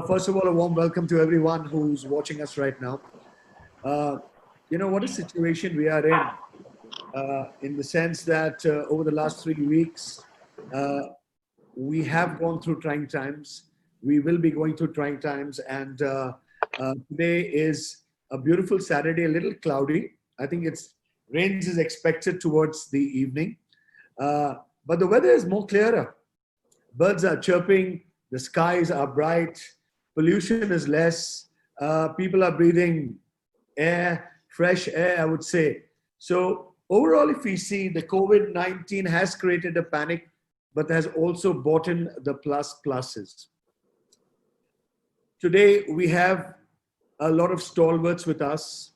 First of all, a warm welcome to everyone who's watching us right now. Uh, what a situation we are in the sense that over the last 3 weeks, uh, we have gone through trying times. We will be going through trying times. And today is a beautiful Saturday, a little cloudy. I think rains is expected towards the evening. Uh, but the weather is more clearer. Birds are chirping, the skies are bright, pollution is less, people are breathing fresh air, I would say. So overall, if we see, the COVID-19 has created a panic, but has also brought in the pluses. Today, we have a lot of stalwarts with us,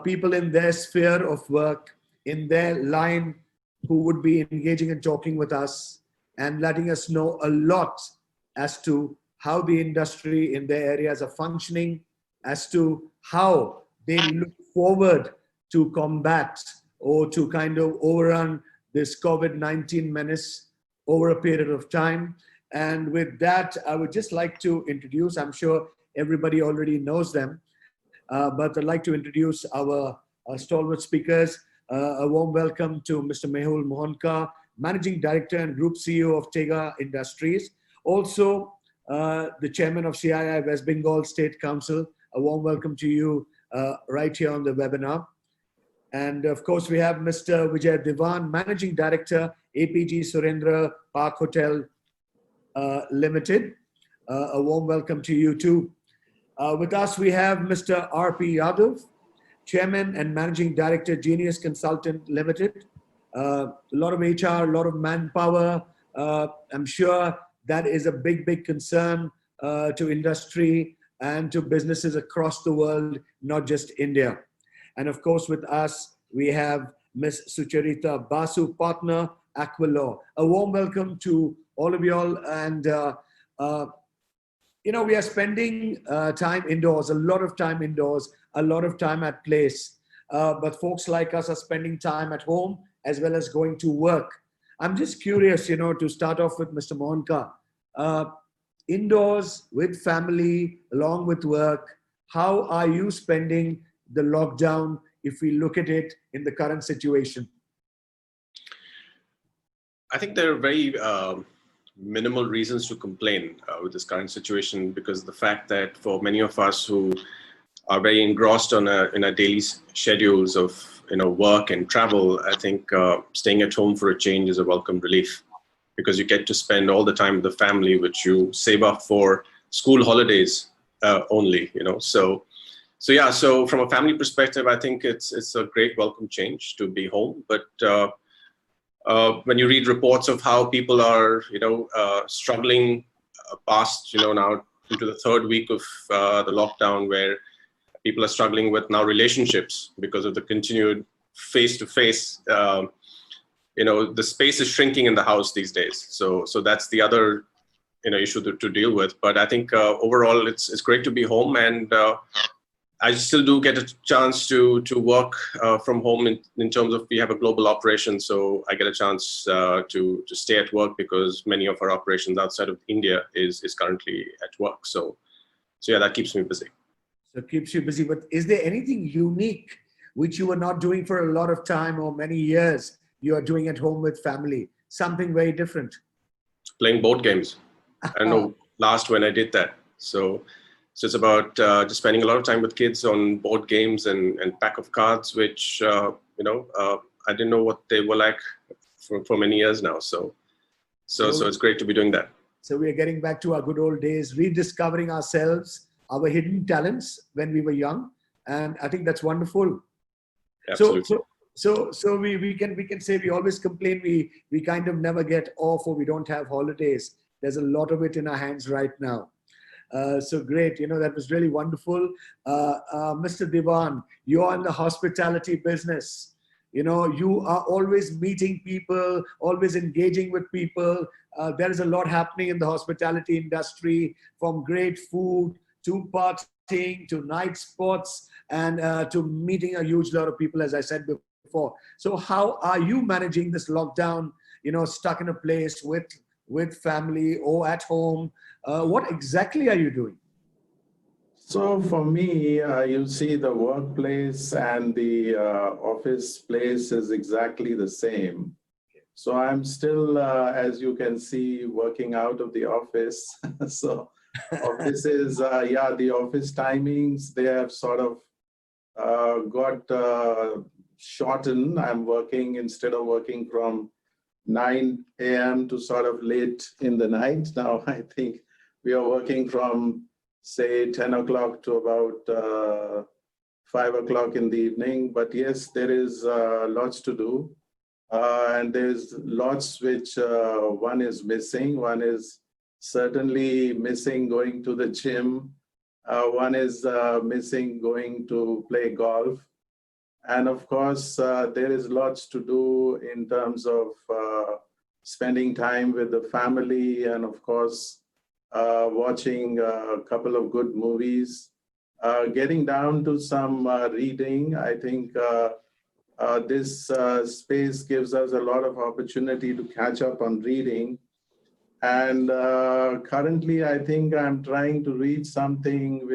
people in their sphere of work, in their line, who would be engaging and talking with us and letting us know a lot as to how the industry in their areas are functioning, as to how they look forward to combat or to kind of overrun this COVID-19 menace over a period of time. And with that, I would just like to introduce, I'm sure everybody already knows them, but I'd like to introduce our stalwart speakers. A warm welcome to Mr. Mehul Mohanka, Managing Director and Group CEO of Tega Industries. Also, the Chairman of CII West Bengal State Council. A warm welcome to you right here on the webinar. And of course, we have Mr. Vijay Diwan, Managing Director, APG Surendra Park Hotel Limited. A warm welcome to you too. With us, we have Mr. R.P. Yadav, Chairman and Managing Director, Genius Consultant Limited. A lot of HR, a lot of manpower. I'm sure that is a big concern to industry and to businesses across the world, not just India. And of course, with us, we have Ms. Sucharita Basu, Partner, AQUILAW. A warm welcome to all of y'all. And, we are spending time indoors, a lot of time indoors, a lot of time at place. But folks like us are spending time at home as well as going to work. I'm just curious, to start off with Mr. Mohanka. Indoors, with family, along with work, how are you spending the lockdown if we look at it in the current situation? I think there are very minimal reasons to complain with this current situation, because the fact that for many of us who are very engrossed in our daily schedules of work and travel, I think staying at home for a change is a welcome relief, because you get to spend all the time with the family, which you save up for school holidays only. So from a family perspective, I think it's a great welcome change to be home. But when you read reports of how people are struggling past now into the third week of the lockdown, where people are struggling with now relationships because of the continued face-to-face. The space is shrinking in the house these days. So that's the other issue to deal with. But I think overall it's great to be home, and I still do get a chance to work from home in terms of, we have a global operation, so I get a chance to stay at work, because many of our operations outside of India is currently at work. So yeah, that keeps me busy. So it keeps you busy, but is there anything unique which you were not doing for a lot of time or many years you are doing at home with family? Something very different? Playing board games. I don't know last when I did that. So it's about just spending a lot of time with kids on board games and pack of cards, which, I didn't know what they were like for many years now. So it's great to be doing that. So we are getting back to our good old days, rediscovering ourselves, our hidden talents when we were young. And I think that's wonderful. Absolutely. So we can say we always complain we kind of never get off, or we don't have holidays. There's a lot of it in our hands right now. So great, that was really wonderful. Mr. Diwan, you're in the hospitality business. You are always meeting people, always engaging with people. There is a lot happening in the hospitality industry, from great food to partying to night spots, and to meeting a huge lot of people, as I said before. So how are you managing this lockdown, stuck in a place with with family or at home? What exactly are you doing? So for me, you see the workplace and the office place is exactly the same. So I'm still, as you can see, working out of the office. So office is, yeah, the office timings, they have sort of got shortened. I'm working, instead of working from 9 a.m. to sort of late in the night. Now I think we are working from, say, 10 o'clock to about 5 o'clock in the evening. But yes, there is lots to do. And there's lots which one is missing. One is certainly missing going to the gym. One is missing going to play golf. And of course, there is lots to do in terms of spending time with the family, and of course, watching a couple of good movies, getting down to some reading. I think this space gives us a lot of opportunity to catch up on reading. And currently, I think I'm trying to read something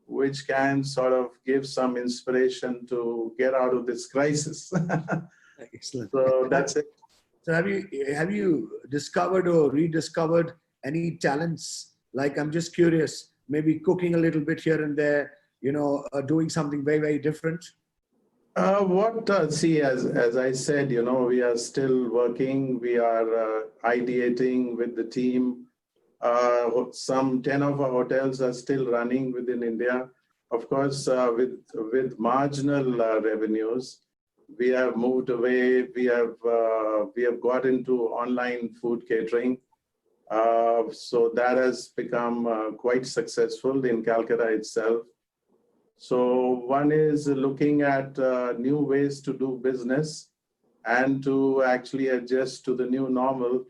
which can sort of give some inspiration to get out of this crisis. Excellent. So that's it. So have you discovered or rediscovered any talents? Like, I'm just curious, maybe cooking a little bit here and there, doing something very, very different? See, as I said, we are still working. We are ideating with the team. Some 10 of our hotels are still running within India. Of course, with marginal revenues, we have moved away. We have got into online food catering. So that has become quite successful in Calcutta itself. So one is looking at new ways to do business and to actually adjust to the new normal.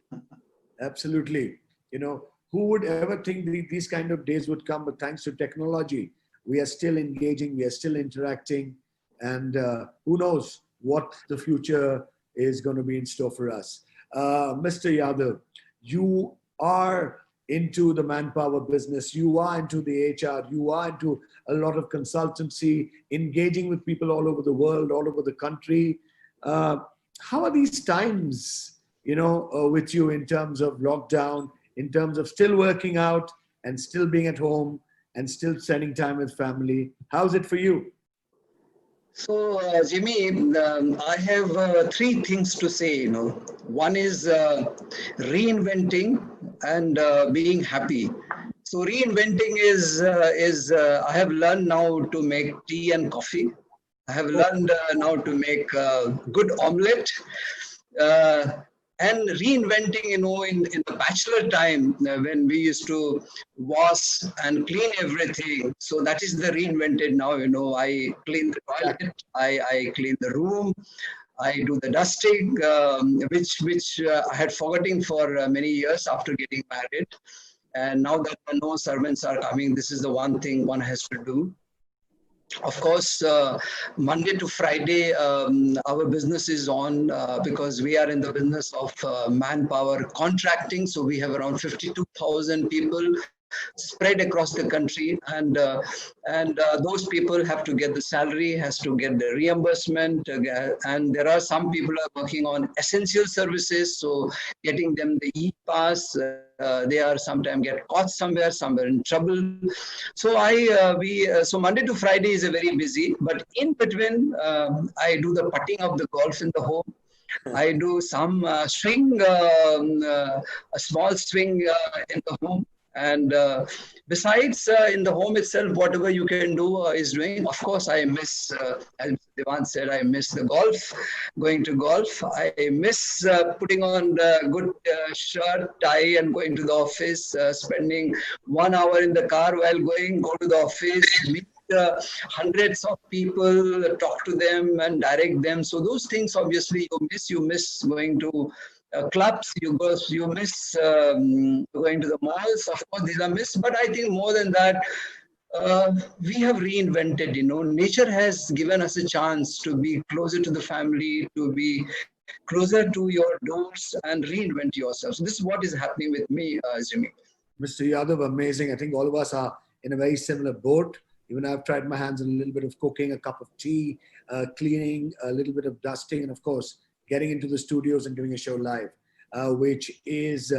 Absolutely. Who would ever think these kind of days would come? But thanks to technology, we are still engaging, we are still interacting, and who knows what the future is going to be in store for us. Mr. Yadav, you are into the manpower business, you are into the HR, you are into a lot of consultancy, engaging with people all over the world, all over the country. How are these times, with you in terms of lockdown, in terms of still working out and still being at home and still spending time with family? How's it for you? So, Jimmy, I have three things to say. One is reinventing and being happy. So, reinventing is I have learned now to make tea and coffee. I have learned now to make good omelette. And reinventing, in the bachelor time when we used to wash and clean everything. So that is the reinvented now. I clean the toilet, I clean the room, I do the dusting, which I had forgotten for many years after getting married. And now that no servants are coming, this is the one thing one has to do. Of course, Monday to Friday, our business is on because we are in the business of manpower contracting. So we have around 52,000 people spread across the country, and those people have to get the salary, has to get the reimbursement, and there are some people are working on essential services, so getting them the e-pass. They are sometimes get caught somewhere in trouble. So so Monday to Friday is a very busy, but in between I do the putting of the golf in the home. I do some swing, a small swing in the home. And besides in the home itself, whatever you can do is doing. Of course, I miss, as Devan said, I miss the golf, going to golf. I miss putting on the good shirt, tie, and going to the office, spending 1 hour in the car while go to the office, meet hundreds of people, talk to them and direct them. So those things, obviously, you miss going to clubs, you miss going to the malls. Of course, these are missed, but I think more than that, we have reinvented. Nature has given us a chance to be closer to the family, to be closer to your doors and reinvent yourself. So this is what is happening with me, Jimmy. Mr. Yadav, amazing. I think all of us are in a very similar boat. Even I've tried my hands on a little bit of cooking, a cup of tea, cleaning, a little bit of dusting, and of course, getting into the studios and doing a show live, which is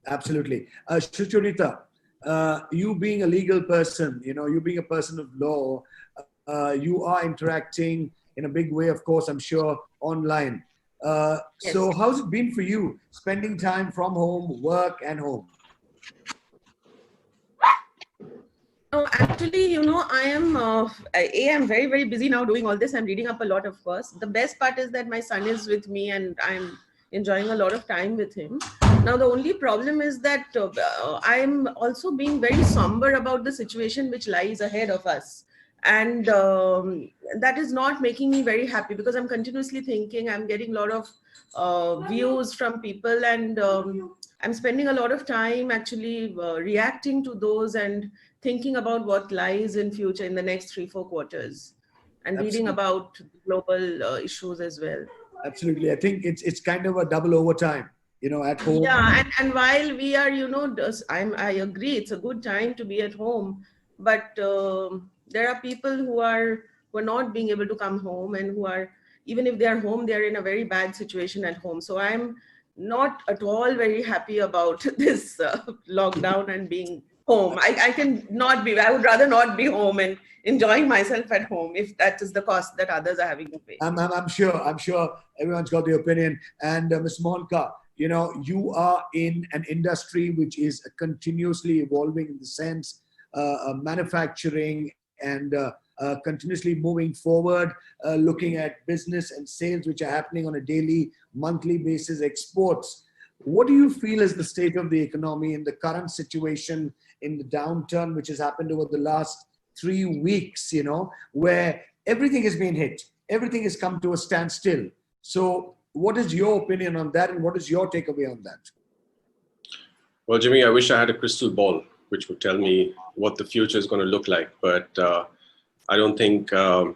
absolutely. Shucharita, you being a legal person, you being a person of law, you are interacting in a big way, of course, I'm sure, online. Yes. So how's it been for you, spending time from home, work and home? No, actually, I'm very, very busy now doing all this. I'm reading up a lot, of course. The best part is that my son is with me and I'm enjoying a lot of time with him. Now, the only problem is that I'm also being very somber about the situation which lies ahead of us. And that is not making me very happy because I'm continuously thinking, I'm getting a lot of views from people, and I'm spending a lot of time actually reacting to those and thinking about what lies in future in the next 3-4 quarters, and reading about global issues as well. Absolutely. I think it's kind of a double overtime, at home. Yeah, and while we are, I agree, it's a good time to be at home, but there are people who are not being able to come home, and who are, even if they are home, they are in a very bad situation at home. So I'm not at all very happy about this lockdown and being home. I would rather not be home and enjoying myself at home if that is the cost that others are having to pay. I'm sure everyone's got the opinion. And Ms. Monica, you are in an industry which is continuously evolving in the sense manufacturing and continuously moving forward, looking at business and sales which are happening on a daily, monthly basis, exports. What do you feel is the state of the economy in the current situation, in the downturn which has happened over the last 3 weeks, where everything has been hit, everything has come to a standstill? So what is your opinion on that, and what is your takeaway on that? Well, Jimmy, I wish I had a crystal ball which would tell me what the future is going to look like, but I don't think I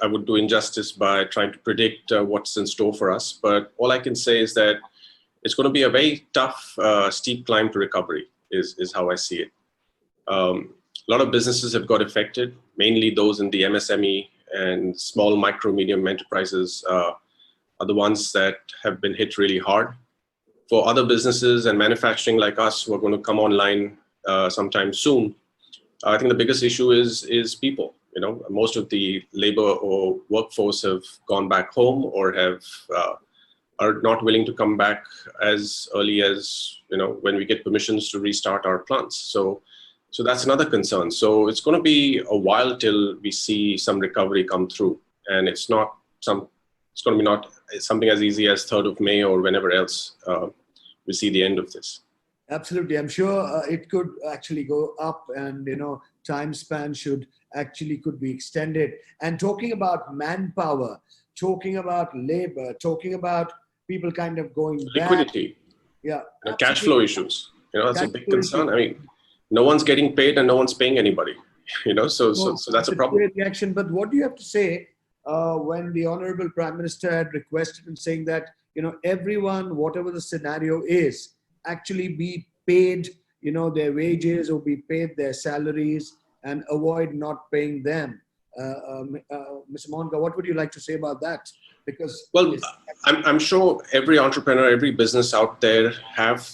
would do injustice by trying to predict what's in store for us. But all I can say is that it's going to be a very tough, steep climb to recovery, is how I see it. A lot of businesses have got affected, mainly those in the MSME and small, micro, medium enterprises are the ones that have been hit really hard. For other businesses and manufacturing like us who are going to come online sometime soon, I think the biggest issue is people. Most of the labor or workforce have gone back home, or are not willing to come back as early as when we get permissions to restart our plants. So that's another concern. So it's going to be a while till we see some recovery come through, and it's going to be not something as easy as 3rd of May or whenever else we see the end of this. Absolutely. I'm sure it could actually go up, and, time span could be extended. And talking about manpower, talking about labor, talking about people kind of going back. Liquidity. Yeah. Cash flow issues. That's a big concern. I mean, no one's getting paid and no one's paying anybody, so that's a problem. Reaction. But what do you have to say when the Honorable Prime Minister had requested and saying that, everyone, whatever the scenario is, actually be paid, their wages, or be paid their salaries, and avoid not paying them? Mr. Monica, what would you like to say about that? Because I'm sure every entrepreneur, every business out there have,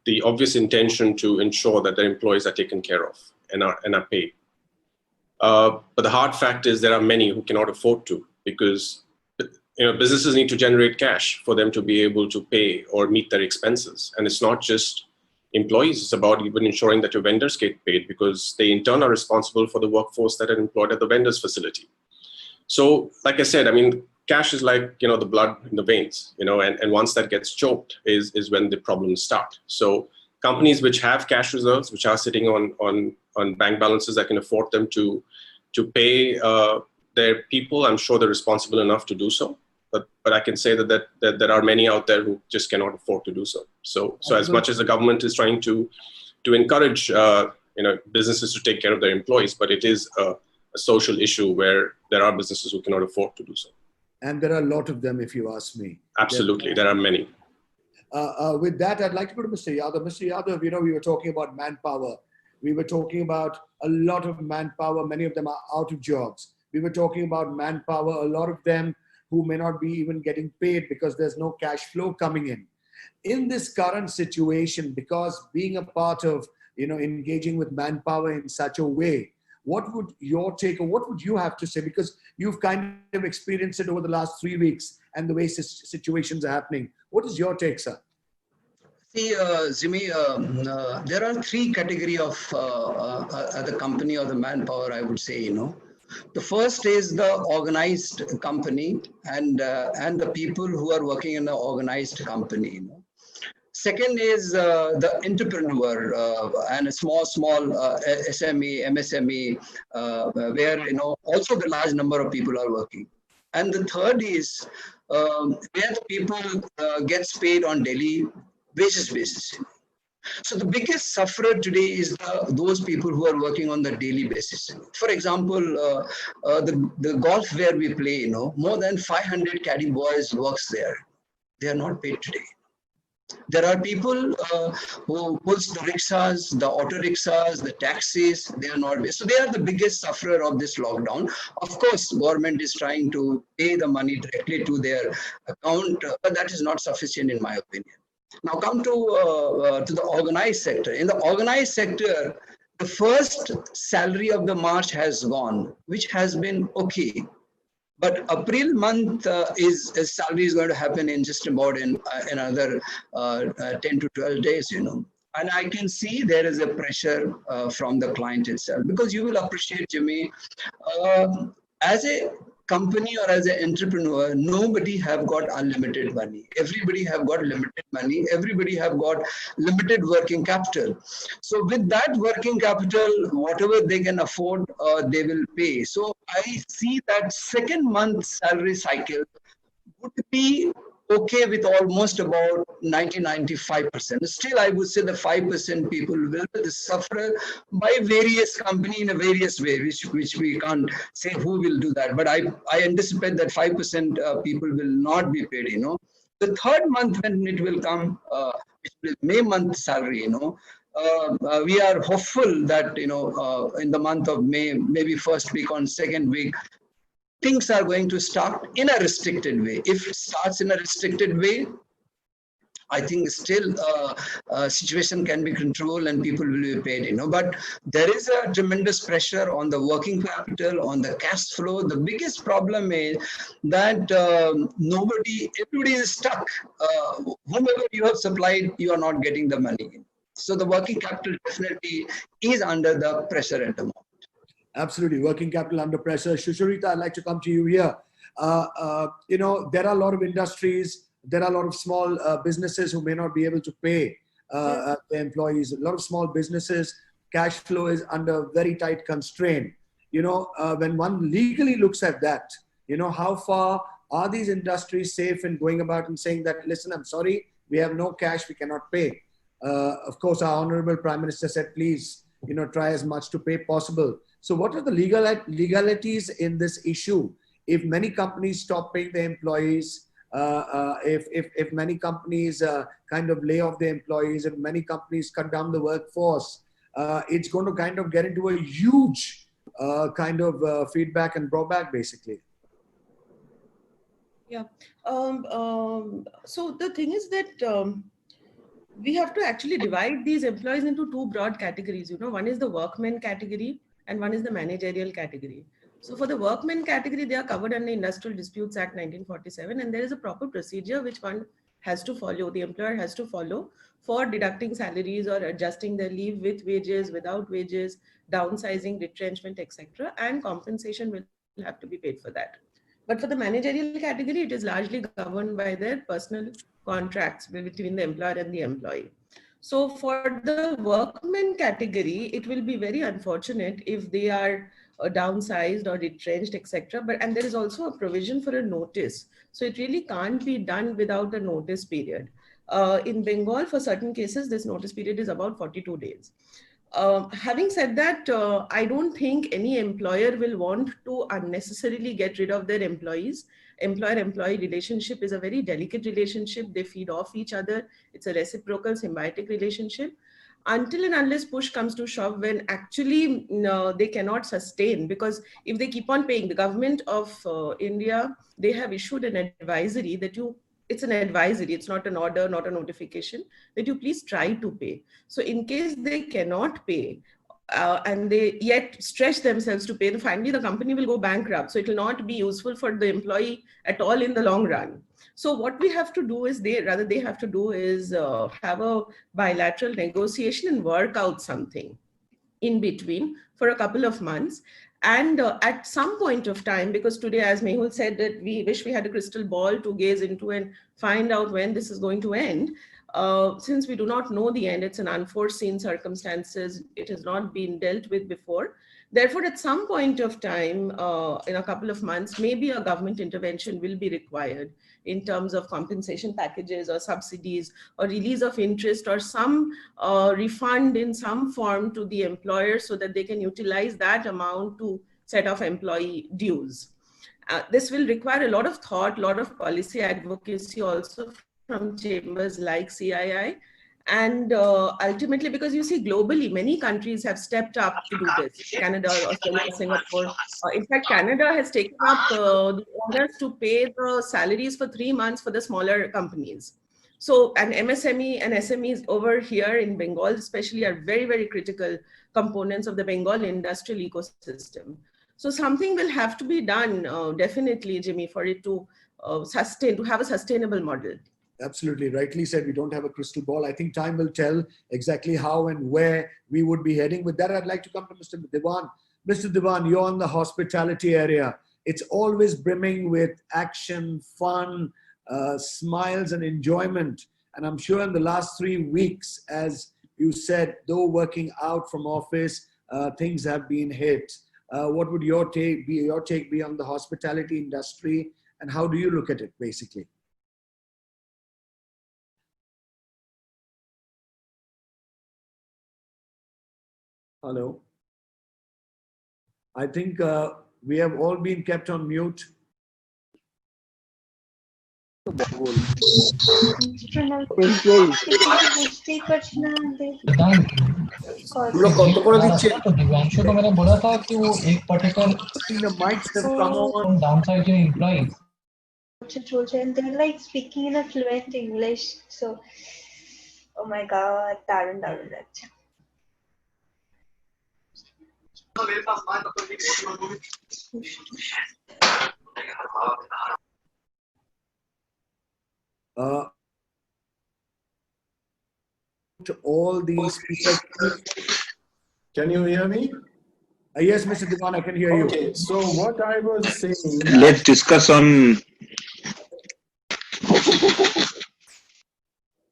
the obvious intention to ensure that their employees are taken care of and are paid. But the hard fact is there are many who cannot afford to, because businesses need to generate cash for them to be able to pay or meet their expenses. And it's not just employees, it's about even ensuring that your vendors get paid, because they in turn are responsible for the workforce that are employed at the vendor's facility. So like I said, I mean, cash is like, the blood in the veins, and once that gets choked is when the problems start. So companies which have cash reserves, which are sitting on bank balances that can afford them to pay their people, I'm sure they're responsible enough to do so. But I can say that there are many out there who just cannot afford to do so. So as much as the government is trying to encourage businesses to take care of their employees, but it is a social issue where there are businesses who cannot afford to do so. And there are a lot of them, if you ask me. Absolutely, there are many. With that, I'd like to go to Mr. Yadav. Mr. Yadav, we were talking about manpower. We were talking about a lot of manpower. Many of them are out of jobs. We were talking about manpower, a lot of them who may not be even getting paid because there's no cash flow coming in. In this current situation, because being a part of, engaging with manpower in such a way, what would your take, or what would you have to say? Because you've kind of experienced it over the last 3 weeks and the way situations are happening. What is your take, sir? See, Zimi, there are three categories of the company or the manpower, I would say, The first is the organized company and the people who are working in the organized company, Second is the entrepreneur and a small SME, MSME, where also the large number of people are working. And the third is where the people gets paid on daily basis. So the biggest sufferer today is those people who are working on the daily basis. For example, the golf where we play, more than 500 caddy boys works there. They are not paid today. There are people who pulls the rickshaws, the auto rickshaws, the taxis, they are not paid. So they are the biggest sufferer of this lockdown. Of course, government is trying to pay the money directly to their account, but that is not sufficient in my opinion. Now come to the organized sector. In the organized sector, the first salary of the March has gone, which has been okay. But April month salary is going to happen in just about in another 10 to 12 days, And I can see there is a pressure from the client itself, because you will appreciate, Jimmy, as a company or as an entrepreneur, nobody have got unlimited money. Everybody have got limited money. Everybody have got limited working capital. So with that working capital, whatever they can afford, they will pay. So I see that second month salary cycle would be okay with almost about 90-95%. Still, I would say the 5% people will suffer by various company in a various way, which we can't say who will do that. But I anticipate that 5% people will not be paid, The third month when it will come, which will be May month salary, we are hopeful that, in the month of May, maybe first week or second week, things are going to start in a restricted way. If it starts in a restricted way, I think still situation can be controlled and people will be paid, But there is a tremendous pressure on the working capital, on the cash flow. The biggest problem is that everybody is stuck. Whomever you have supplied, you are not getting the money. So the working capital definitely is under the pressure at the moment. Absolutely, working capital under pressure. Shusharita, I'd like to come to you here. There are a lot of industries, there are a lot of small businesses who may not be able to pay their employees. A lot of small businesses, cash flow is under very tight constraint. When one legally looks at that, how far are these industries safe in going about and saying that, listen, I'm sorry, we have no cash, we cannot pay. Of course, our Honorable Prime Minister said, please, try as much to pay possible. So what are the legalities in this issue? If many companies stop paying their employees, if many companies kind of lay off their employees, and many companies cut down the workforce, it's going to kind of get into a huge kind of feedback and drawback, basically. Yeah. So the thing is that we have to actually divide these employees into two broad categories. One is the workmen category and one is the managerial category. So for the workmen category, they are covered under Industrial Disputes Act 1947, and there is a proper procedure which one has to follow, the employer has to follow for deducting salaries or adjusting their leave with wages, without wages, downsizing, retrenchment, etc. And compensation will have to be paid for that. But for the managerial category, it is largely governed by their personal contracts between the employer and the employee. So for the workmen category, it will be very unfortunate if they are downsized or retrenched, etc. And there is also a provision for a notice. So it really can't be done without a notice period. In Bengal, for certain cases, this notice period is about 42 days. Having said that, I don't think any employer will want to unnecessarily get rid of their employees, employer-employee relationship is a very delicate relationship. They feed off each other. It's a reciprocal, symbiotic relationship. Until and unless push comes to shove, when actually they cannot sustain, because if they keep on paying, the government of India, they have issued an advisory that it's an advisory, it's not an order, not a notification, that you please try to pay. So in case they cannot pay, and they yet stretch themselves to pay, then finally the company will go bankrupt. So it will not be useful for the employee at all in the long run. So what we have to do is they have to do is have a bilateral negotiation and work out something in between for a couple of months. And at some point of time, because today, as Mehul said, that we wish we had a crystal ball to gaze into and find out when this is going to end. Since we do not know the end, it's an unforeseen circumstances, it has not been dealt with before. Therefore, at some point of time, in a couple of months, maybe a government intervention will be required in terms of compensation packages or subsidies or release of interest or some refund in some form to the employer so that they can utilize that amount to set off employee dues. This will require a lot of thought, a lot of policy advocacy also from chambers like CII. And ultimately, because you see, globally, many countries have stepped up to do this. Canada, Australia, Singapore. In fact, Canada has taken up the orders to pay the salaries for 3 months for the smaller companies. So, and MSME and SMEs over here in Bengal especially are very, very critical components of the Bengal industrial ecosystem. So something will have to be done, definitely, Jimmy, for it to have a sustainable model. Absolutely, rightly said, we don't have a crystal ball. I think time will tell exactly how and where we would be heading. With that, I'd like to come to Mr. Diwan. Mr. Diwan, you're in the hospitality area. It's always brimming with action, fun, smiles and enjoyment. And I'm sure in the last 3 weeks, as you said, though working out from office, things have been hit. What would your take be on the hospitality industry, and how do you look at it, basically? Hello. I think we have all been kept on mute. Divyanshu को मैंने बोला था कि वो एक particular The mics have come on. downsizing employees. And they're like speaking in a fluent English. So, oh my God, Darun. To all these speakers. Can you hear me? Yes, Mr. Diwan, I can hear you. Okay, so what I was saying. Let's discuss on.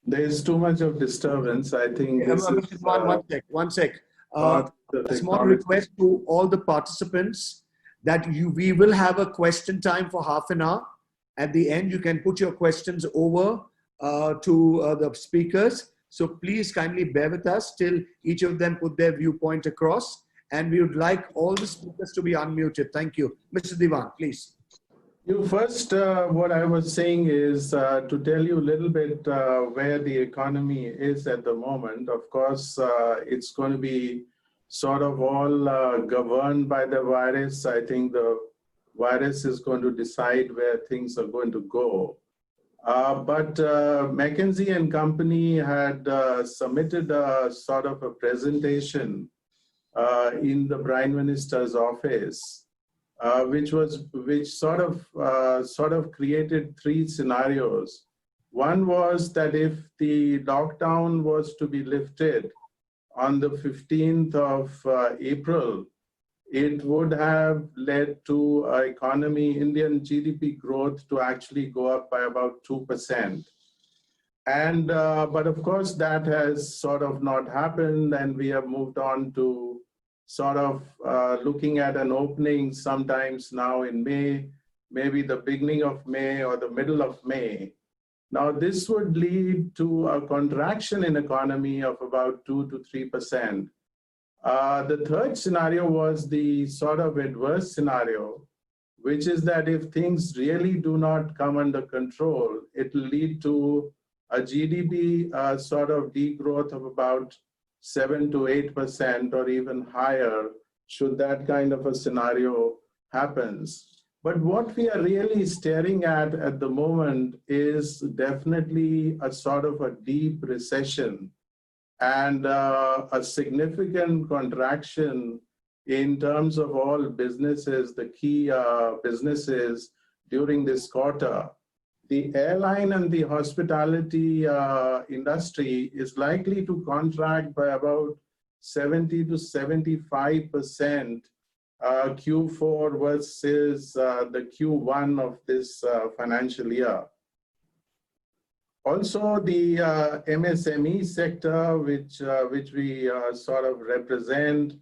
There is too much of disturbance. I think this Mr. is, Diwan, one sec. A small request to all the participants that we will have a question time for half an hour. At the end, you can put your questions over to the speakers. So please kindly bear with us till each of them put their viewpoint across. And we would like all the speakers to be unmuted. Thank you. Mr. Diwan, please. You first, what I was saying is to tell you a little bit where the economy is at the moment. Of course, it's going to be sort of all governed by the virus. I think the virus is going to decide where things are going to go. But McKinsey and Company had submitted a sort of a presentation in the Prime Minister's office, which sort of created 3 scenarios. One was that if the lockdown was to be lifted on the 15th of April, it would have led to Indian GDP growth to actually go up by about 2%. And, but of course that has sort of not happened, and we have moved on to sort of looking at an opening sometimes now in May, maybe the beginning of May or the middle of May. Now this would lead to a contraction in economy of about 2 to 3%. The third scenario was the sort of adverse scenario, which is that if things really do not come under control, it will lead to a GDP sort of degrowth of about 7 to 8% or even higher, should that kind of a scenario happens. But what we are really staring at the moment is definitely a sort of a deep recession and a significant contraction in terms of all businesses, the key businesses during this quarter. The airline and the hospitality industry is likely to contract by about 70 to 75% Q4 versus the Q1 of this financial year. Also, the MSME sector, which we sort of represent,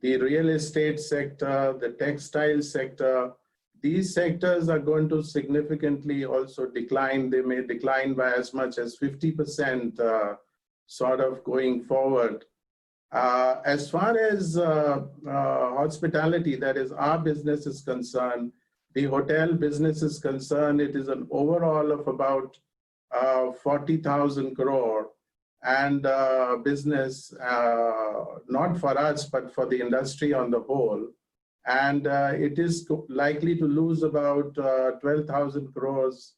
the real estate sector, the textile sector, these sectors are going to significantly also decline. They may decline by as much as 50% sort of going forward. As far as hospitality, that is our business is concerned, the hotel business is concerned, it is an overall of about 40,000 crore and business, not for us, but for the industry on the whole. And it is likely to lose about 12,000 crores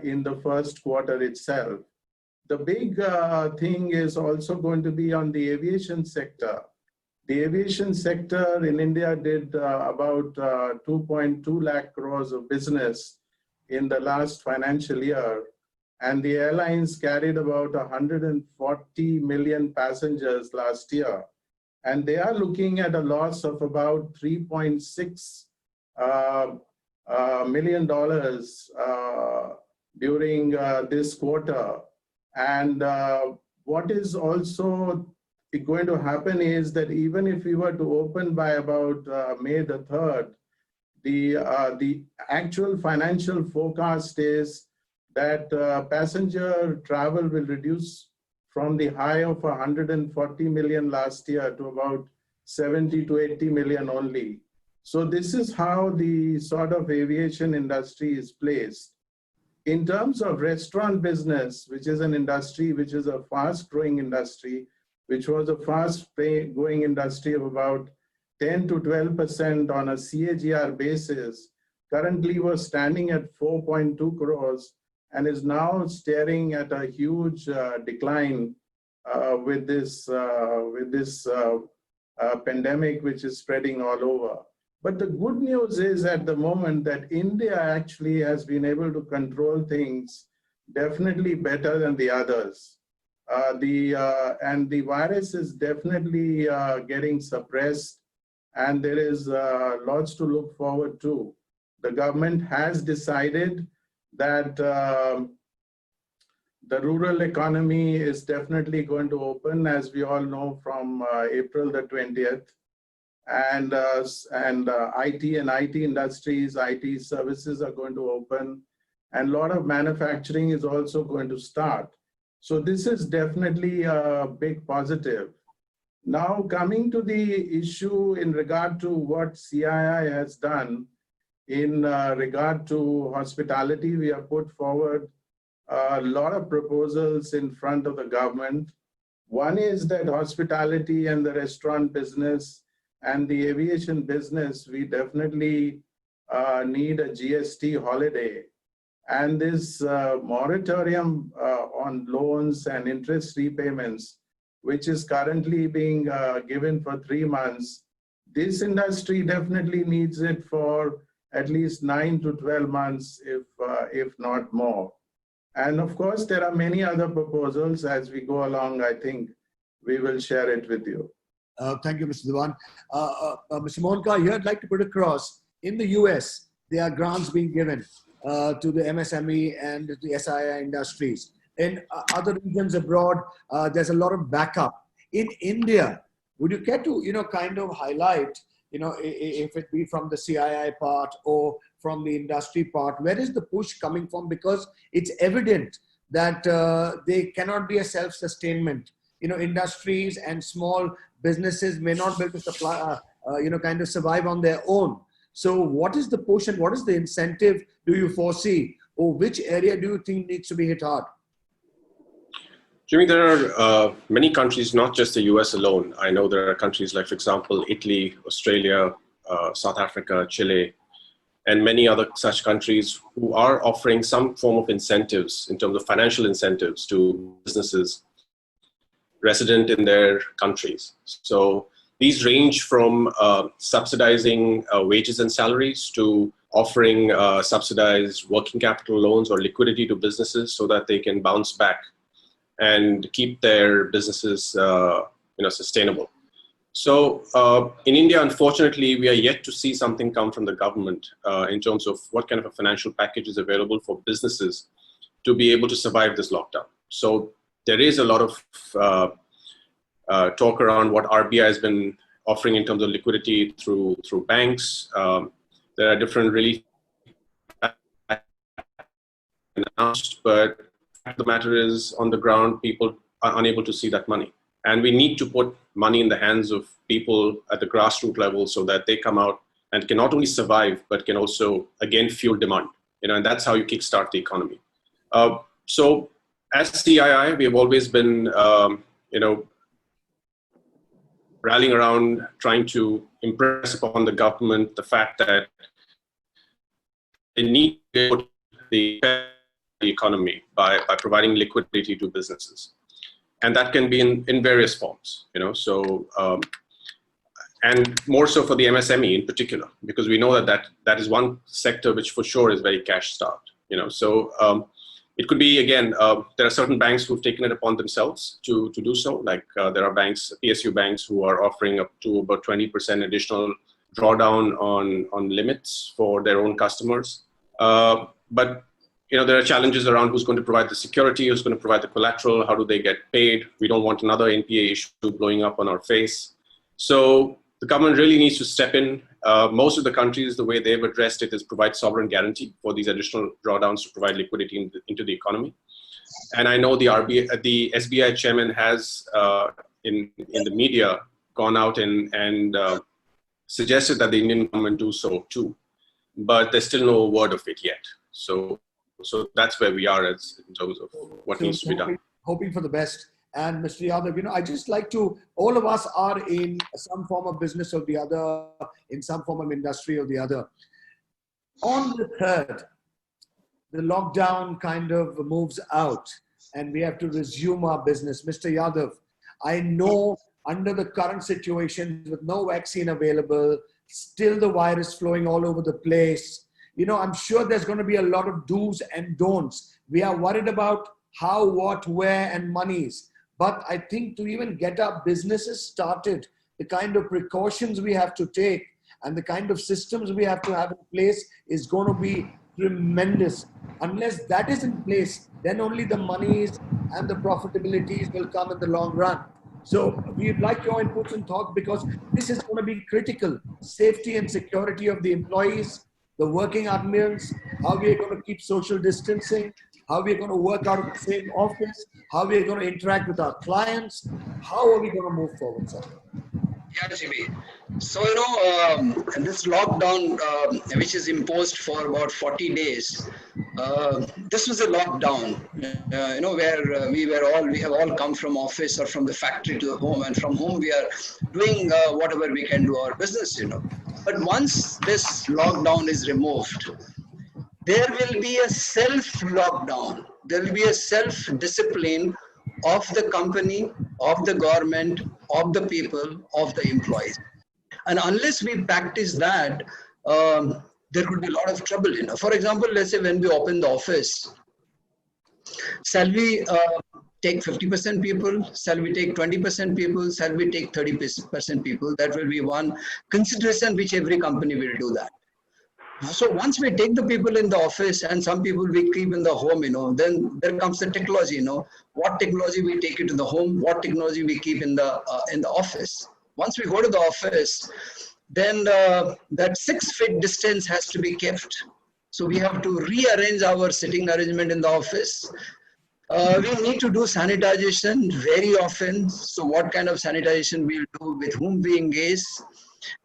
in the first quarter itself. The big thing is also going to be on the aviation sector. The aviation sector in India did about 2.2 lakh crores of business in the last financial year. And the airlines carried about 140 million passengers last year. And they are looking at a loss of about $3.6 million during this quarter. And what is also going to happen is that even if we were to open by about May the 3rd, the actual financial forecast is that passenger travel will reduce from the high of 140 million last year to about 70 to 80 million only. So this is how the sort of aviation industry is placed. In terms of restaurant business, which is an industry which is a fast-growing industry, which was a fast-growing industry of about 10 to 12% on a CAGR basis, currently was standing at 4.2 crores and is now staring at a huge decline with this pandemic, which is spreading all over. But the good news is at the moment that India actually has been able to control things definitely better than the others. And the virus is definitely getting suppressed, and there is lots to look forward to. The government has decided that the rural economy is definitely going to open, as we all know, from April the 20th. And IT and IT industries, IT services are going to open, and a lot of manufacturing is also going to start. So this is definitely a big positive. Now, coming to the issue in regard to what CII has done in regard to hospitality, we have put forward a lot of proposals in front of the government. One is that hospitality and the restaurant business and the aviation business, we definitely need a GST holiday. And this moratorium on loans and interest repayments, which is currently being given for 3 months, this industry definitely needs it for at least 9 to 12 months, if not more. And of course, there are many other proposals. As we go along, I think we will share it with you. Thank you, Mr. Dewan. Mr. Mohanka, here I'd like to put across, in the US, there are grants being given to the MSME and the SII industries. In other regions abroad, there's a lot of backup. In India, would you care to, kind of highlight, if it be from the CII part or from the industry part, where is the push coming from? Because it's evident that they cannot be a self-sustainment. Industries and small businesses may not be able to supply, kind of survive on their own. So what is the push and what is the incentive do you foresee, or which area do you think needs to be hit hard? Jimmy, there are many countries, not just the US alone. I know there are countries like, for example, Italy, Australia, South Africa, Chile, and many other such countries who are offering some form of incentives in terms of financial incentives to businesses resident in their countries. So these range from subsidizing wages and salaries to offering subsidized working capital loans or liquidity to businesses so that they can bounce back and keep their businesses sustainable. So in India, unfortunately, we are yet to see something come from the government in terms of what kind of a financial package is available for businesses to be able to survive this lockdown. So there is a lot of talk around what RBI has been offering in terms of liquidity through banks. There are different relief announced, but the matter is, on the ground, people are unable to see that money. And we need to put money in the hands of people at the grassroots level so that they come out and can not only survive, but can also, again, fuel demand. And that's how you kickstart the economy. So as CII, we have always been, rallying around trying to impress upon the government the fact that they need to put the economy by providing liquidity to businesses. And that can be in various forms, and more so for the MSME in particular, because we know that is one sector which for sure is very cash starved, So it could be, again, there are certain banks who've taken it upon themselves to do so. Like there are banks, PSU banks, who are offering up to about 20% additional drawdown on limits for their own customers. But there are challenges around who's going to provide the security, who's going to provide the collateral, how do they get paid? We don't want another NPA issue blowing up on our face. So the government really needs to step in. Most of the countries, the way they've addressed it is provide sovereign guarantee for these additional drawdowns to provide liquidity into the economy. And I know the SBI chairman has, in the media, gone out and suggested that the Indian government do so too. But there's still no word of it yet. So that's where we are in terms of what needs to be done. Hoping for the best. And Mr. Yadav, I just like to, all of us are in some form of business or the other, in some form of industry or the other. On the 3rd, the lockdown kind of moves out and we have to resume our business. Mr. Yadav, I know under the current situation with no vaccine available, still the virus flowing all over the place, I'm sure there's going to be a lot of do's and don'ts. We are worried about how, what, where, and monies. But I think to even get our businesses started, the kind of precautions we have to take and the kind of systems we have to have in place is going to be tremendous. Unless that is in place, then only the monies and the profitabilities will come in the long run. So we'd like your inputs and thoughts because this is going to be critical. Safety and security of the employees, the working admins, how we are going to keep social distancing, how we are going to work out of the same office, how we are going to interact with our clients, how are we going to move forward, sir? Yeah, Jimmy. So, this lockdown, which is imposed for about 40 days, this was a lockdown, where we have all come from office or from the factory to the home, and from home we are doing whatever we can do our business, But once this lockdown is removed, there will be a self-lockdown. There will be a self-discipline of the company, of the government, of the people, of the employees. And unless we practice that, there could be a lot of trouble. For example, let's say when we open the office, shall we take 50% people? Shall we take 20% people? Shall we take 30% people? That will be one consideration which every company will do that. So once we take the people in the office and some people we keep in the home, then there comes the technology, what technology we take it to the home, what technology we keep in the office. Once we go to the office, then that 6 feet distance has to be kept. So we have to rearrange our sitting arrangement in the office. We need to do sanitization very often. So what kind of sanitization we'll do, with whom we engage.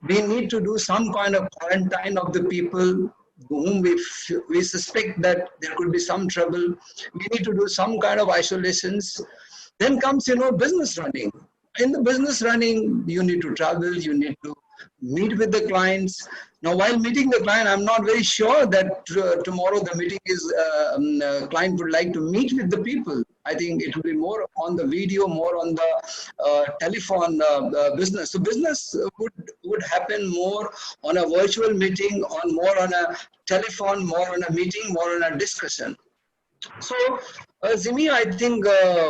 We need to do some kind of quarantine of the people whom we suspect that there could be some trouble. We need to do some kind of isolations. Then comes, business running. In the business running, you need to travel, you need to meet with the clients. Now, while meeting the client, I'm not very sure that tomorrow the meeting is, client would like to meet with the people. I think it will be more on the video, more on the telephone business. So business would happen more on a virtual meeting, more on a telephone, more on a meeting, more on a discussion. So, Zimi, I think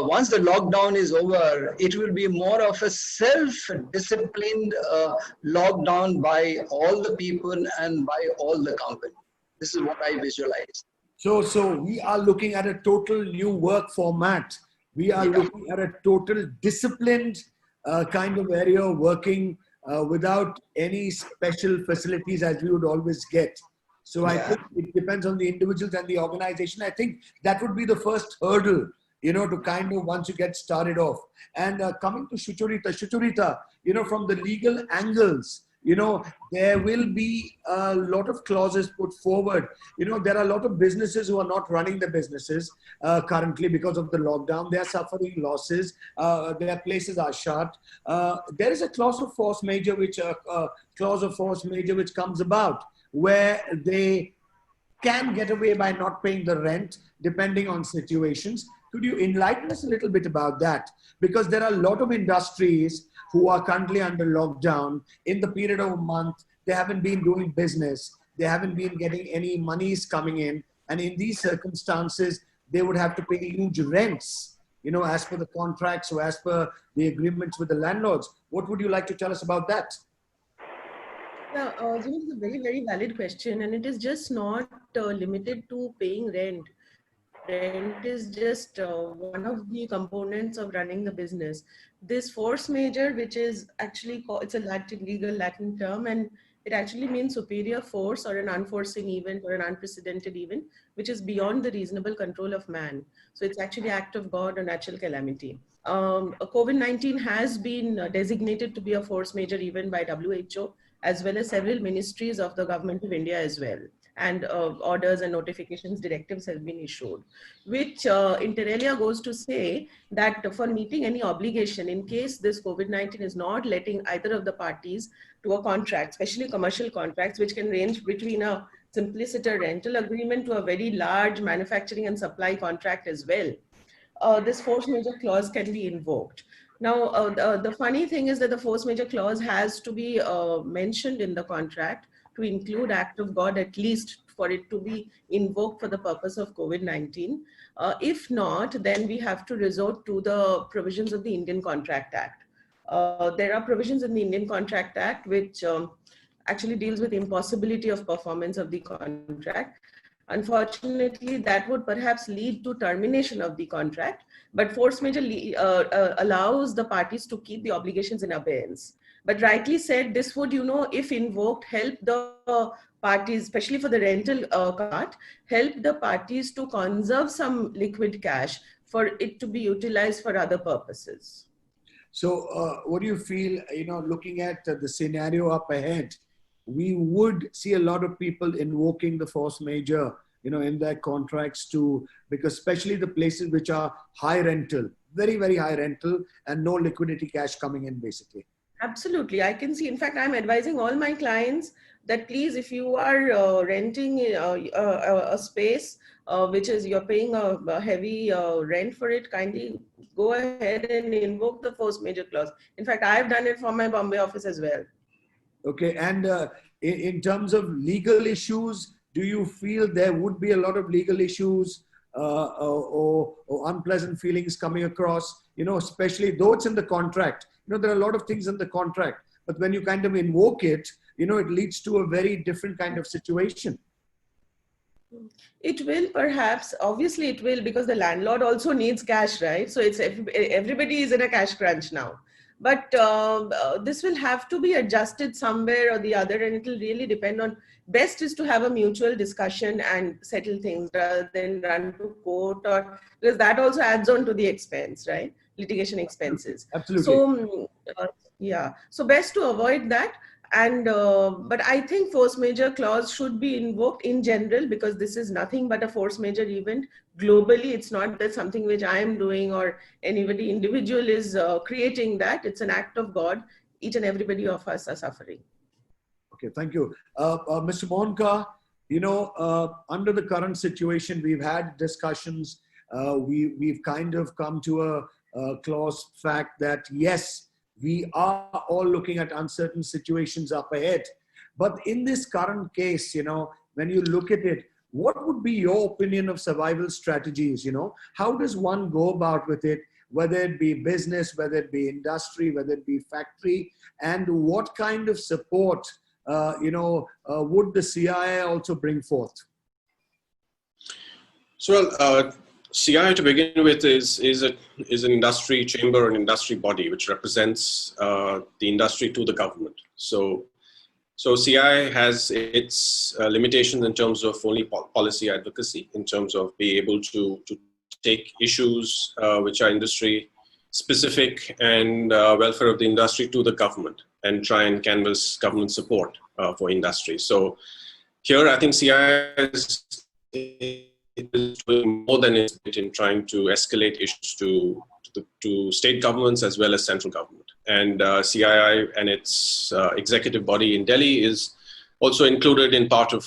once the lockdown is over, it will be more of a self-disciplined lockdown by all the people and by all the company. This is what I visualize. So we are looking at a total new work format. We are looking at a total disciplined kind of area of working without any special facilities as we would always get. So I think it depends on the individuals and the organization. I think that would be the first hurdle, to kind of once you get started off. And coming to Sucharita, from the legal angles, there will be a lot of clauses put forward. There are a lot of businesses who are not running the businesses currently because of the lockdown. They are suffering losses. Their places are shut. There is a clause of force majeure which comes about, where they can get away by not paying the rent depending on situations. Could you enlighten us a little bit about that? Because there are a lot of industries who are currently under lockdown. In the period of a month, they haven't been doing business. They haven't been getting any monies coming in. And in these circumstances, they would have to pay huge rents, as per the contracts or as per the agreements with the landlords. What would you like to tell us about that? Yeah, this is a very, very valid question, and it is just not limited to paying rent. Rent is just one of the components of running the business. This force majeure, which is actually called, it's a legal Latin term, and it actually means superior force or an unforeseen event or an unprecedented event, which is beyond the reasonable control of man. So it's actually act of God or natural calamity. COVID-19 has been designated to be a force majeure event by WHO, as well as several ministries of the government of India as well. And orders and notifications, directives have been issued, which inter alia goes to say that for meeting any obligation, in case this COVID-19 is not letting either of the parties to a contract, especially commercial contracts, which can range between a simpliciter rental agreement to a very large manufacturing and supply contract as well, this force majeure clause can be invoked. Now, the funny thing is that the force majeure clause has to be mentioned in the contract to include act of God, at least for it to be invoked for the purpose of COVID-19. If not, then we have to resort to the provisions of the Indian Contract Act. There are provisions in the Indian Contract Act which actually deals with impossibility of performance of the contract. Unfortunately, that would perhaps lead to termination of the contract, but force majeure allows the parties to keep the obligations in abeyance. But rightly said, this would, if invoked, help the parties, especially for the rental part, help the parties to conserve some liquid cash for it to be utilized for other purposes. So what do you feel, looking at the scenario up ahead, we would see a lot of people invoking the force majeure, in their contracts too, because especially the places which are high rental, very, very high rental, and no liquidity cash coming in basically. Absolutely. I can see, in fact, I'm advising all my clients that please, if you are renting a space, which is you're paying a heavy rent for it, kindly go ahead and invoke the force majeure clause. In fact, I've done it for my Bombay office as well. Okay. And in terms of legal issues, do you feel there would be a lot of legal issues or unpleasant feelings coming across, especially though it's in the contract? There are a lot of things in the contract, but when you kind of invoke it, it leads to a very different kind of situation. It will perhaps, obviously it will, because the landlord also needs cash, right? So it's everybody is in a cash crunch now. But this will have to be adjusted somewhere or the other, and it will really depend on, best is to have a mutual discussion and settle things rather than run to court, or because that also adds on to the expense, right? Litigation expenses. Absolutely. So yeah, so best to avoid that. And but I think force majeure clause should be invoked in general, because this is nothing but a force majeure event globally. It's not that something which I am doing or anybody individual is creating that. It's an act of God. Each and everybody of us are suffering. Okay, thank you. Mr. Monka, under the current situation, we've had discussions. We've kind of come to a close fact that, yes, we are all looking at uncertain situations up ahead. But in this current case, when you look at it, what would be your opinion of survival strategies? How does one go about with it, whether it be business, whether it be industry, whether it be factory, and what kind of support would the CII also bring forth? So, CII to begin with is an industry chamber, an industry body which represents the industry to the government. So CII has its limitations in terms of only policy advocacy, in terms of being able to take issues which are industry specific and welfare of the industry to the government and try and canvass government support for industry. So here I think CII is doing more than it in trying to escalate issues to state governments as well as central government. And CII and its executive body in Delhi is also included in part of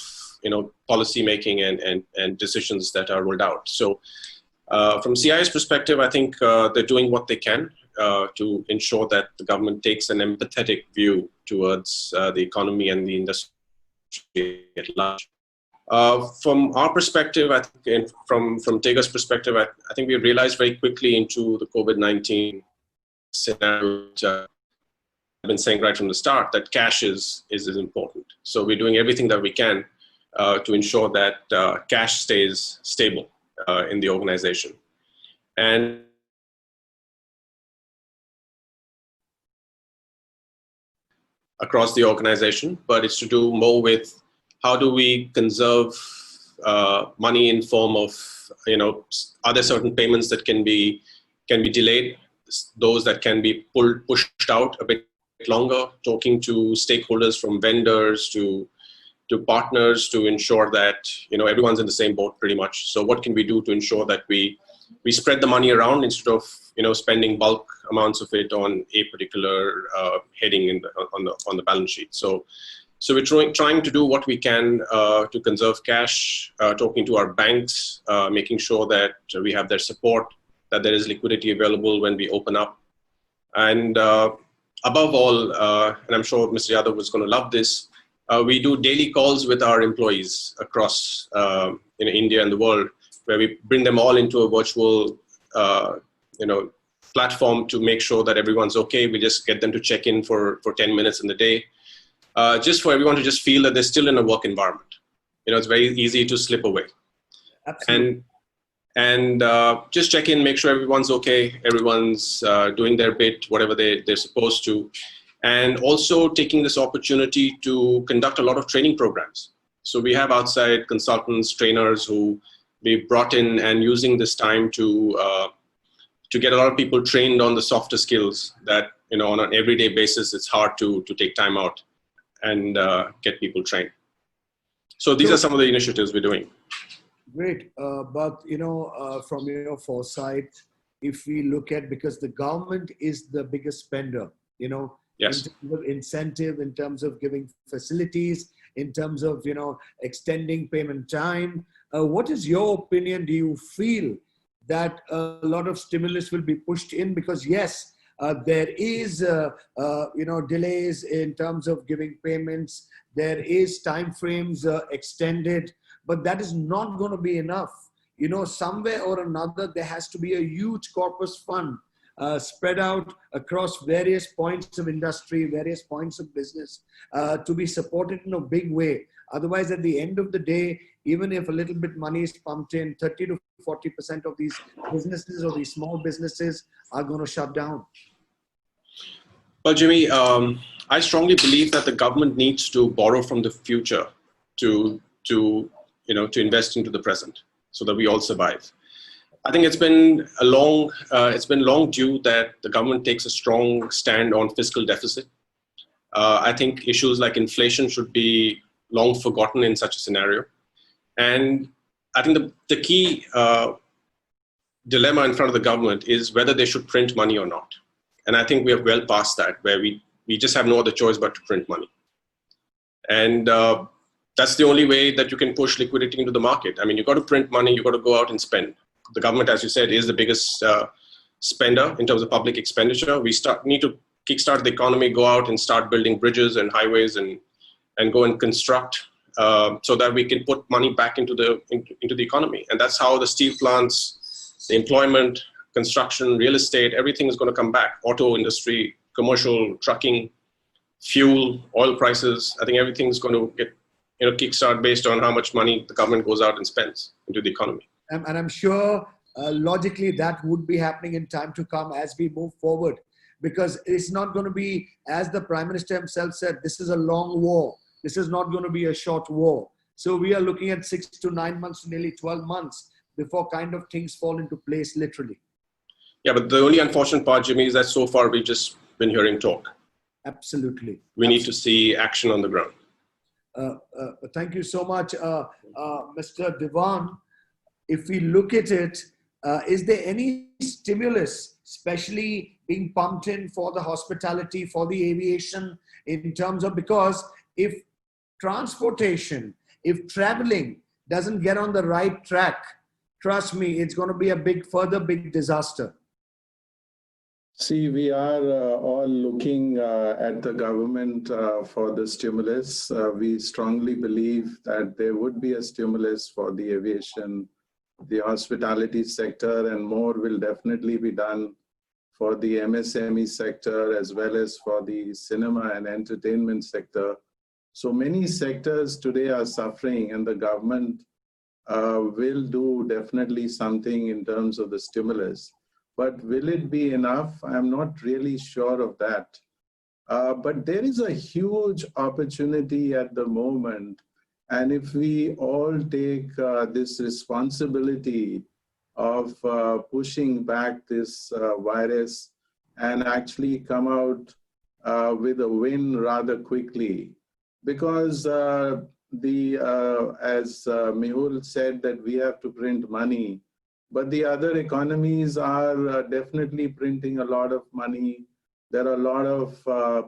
policy making and decisions that are rolled out. So from CII's perspective, I think they're doing what they can to ensure that the government takes an empathetic view towards the economy and the industry at large. From our perspective, I think, and from Tega's perspective, I think we realized very quickly into the COVID-19 scenario, which I've been saying right from the start, that cash is important. So we're doing everything that we can to ensure that cash stays stable in the organization. And across the organization, but it's to do more with how do we conserve money in form of, are there certain payments that can be delayed, those that can be pushed out a bit longer, talking to stakeholders from vendors to partners to ensure that, everyone's in the same boat pretty much. So what can we do to ensure that we spread the money around instead of, spending bulk amounts of it on a particular heading on the balance sheet. So we're trying to do what we can to conserve cash, talking to our banks, making sure that we have their support, that there is liquidity available when we open up. And above all, and I'm sure Mr. Yadav was going to love this, we do daily calls with our employees across India and the world, where we bring them all into a virtual platform to make sure that everyone's okay. We just get them to check in for 10 minutes in the day. Just for everyone to just feel that they're still in a work environment. It's very easy to slip away. Absolutely. And just check in, make sure everyone's okay, everyone's doing their bit, whatever they're supposed to. And also taking this opportunity to conduct a lot of training programs. So we have outside consultants, trainers who we brought in, and using this time to get a lot of people trained on the softer skills that, on an everyday basis, it's hard to take time out and get people trained. So these are some of the initiatives we're doing. Great. But, from your foresight, if we look at, because the government is the biggest spender, Yes. in terms of incentive, in terms of giving facilities, in terms of, extending payment time. What is your opinion? Do you feel that a lot of stimulus will be pushed in? Because yes, there is, delays in terms of giving payments. There is time frames extended, but that is not going to be enough. Somewhere or another, there has to be a huge corpus fund spread out across various points of industry, various points of business to be supported in a big way. Otherwise, at the end of the day, even if a little bit money is pumped in, 30 to 40% of these businesses or these small businesses are going to shut down. Well, Jimmy, I strongly believe that the government needs to borrow from the future to invest into the present so that we all survive. I think it's been long due that the government takes a strong stand on fiscal deficit. I think issues like inflation should be long forgotten in such a scenario. And I think the key dilemma in front of the government is whether they should print money or not. And I think we are well past that, where we just have no other choice but to print money. And that's the only way that you can push liquidity into the market. I mean, you've got to print money, you've got to go out and spend. The government, as you said, is the biggest spender in terms of public expenditure. We need to kickstart the economy, go out and start building bridges and highways and go and construct so that we can put money back into the economy. And that's how the steel plants, the employment, construction, real estate, everything is going to come back. Auto industry, commercial, trucking, fuel, oil prices. I think everything's going to get kickstart based on how much money the government goes out and spends into the economy. And I'm sure logically that would be happening in time to come as we move forward, because it's not going to be, as the Prime Minister himself said, this is a long war. This is not going to be a short war. So we are looking at 6 to 9 months to nearly 12 months before kind of things fall into place literally. Yeah, but the only unfortunate part, Jimmy, is that so far we've just been hearing talk. Absolutely. We need to see action on the ground. Thank you so much, Mr. Diwan. If we look at it, is there any stimulus, especially being pumped in for the hospitality, for the aviation, in terms of, because if transportation, if traveling doesn't get on the right track, trust me, it's going to be a further big disaster. See, we are all looking at the government for the stimulus. We strongly believe that there would be a stimulus for the aviation, the hospitality sector, and more will definitely be done for the MSME sector as well as for the cinema and entertainment sector. So many sectors today are suffering, and the government will do definitely something in terms of the stimulus. But will it be enough? I'm not really sure of that. But there is a huge opportunity at the moment. And if we all take this responsibility of pushing back this virus and actually come out with a win rather quickly, because as Mehul said, that we have to print money, but the other economies are definitely printing a lot of money. There are a lot of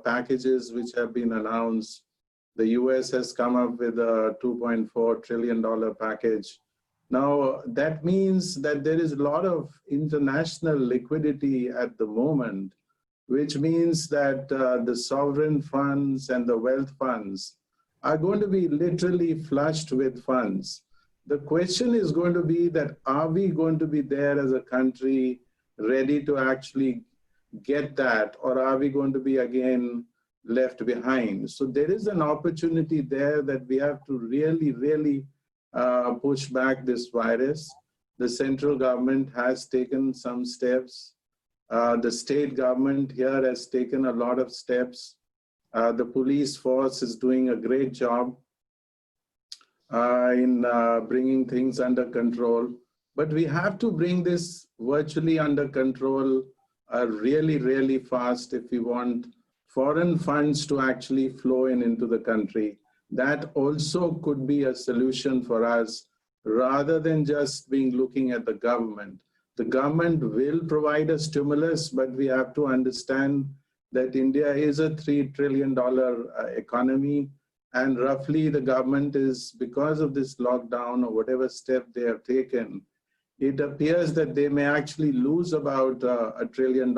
packages which have been announced. The US has come up with a $2.4 trillion package. Now, that means that there is a lot of international liquidity at the moment, which means that the sovereign funds and the wealth funds are going to be literally flushed with funds. The question is going to be that, are we going to be there as a country ready to actually get that, or are we going to be again left behind? So there is an opportunity there that we have to really push back this virus. The central government has taken some steps. The state government here has taken a lot of steps. The police force is doing a great job in bringing things under control. But we have to bring this virtually under control really fast if we want foreign funds to actually flow into the country. That also could be a solution for us, rather than just looking at the government. The government will provide a stimulus, but we have to understand that India is a $3 trillion economy, and roughly the government is, because of this lockdown or whatever step they have taken, it appears that they may actually lose about $1 trillion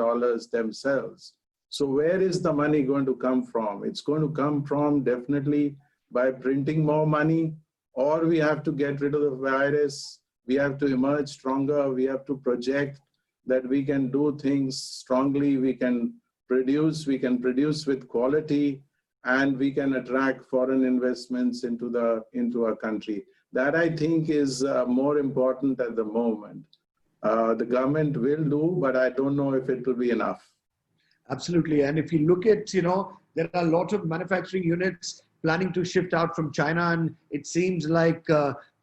themselves. So where is the money going to come from? It's going to come from definitely by printing more money, or we have to get rid of the virus. We have to emerge stronger. We have to project that we can do things strongly. We can produce with quality, and we can attract foreign investments into our country. That, I think, is more important at the moment. The government will do, but I don't know if it will be enough. Absolutely. And if you look at, there are a lot of manufacturing units planning to shift out from China, and it seems like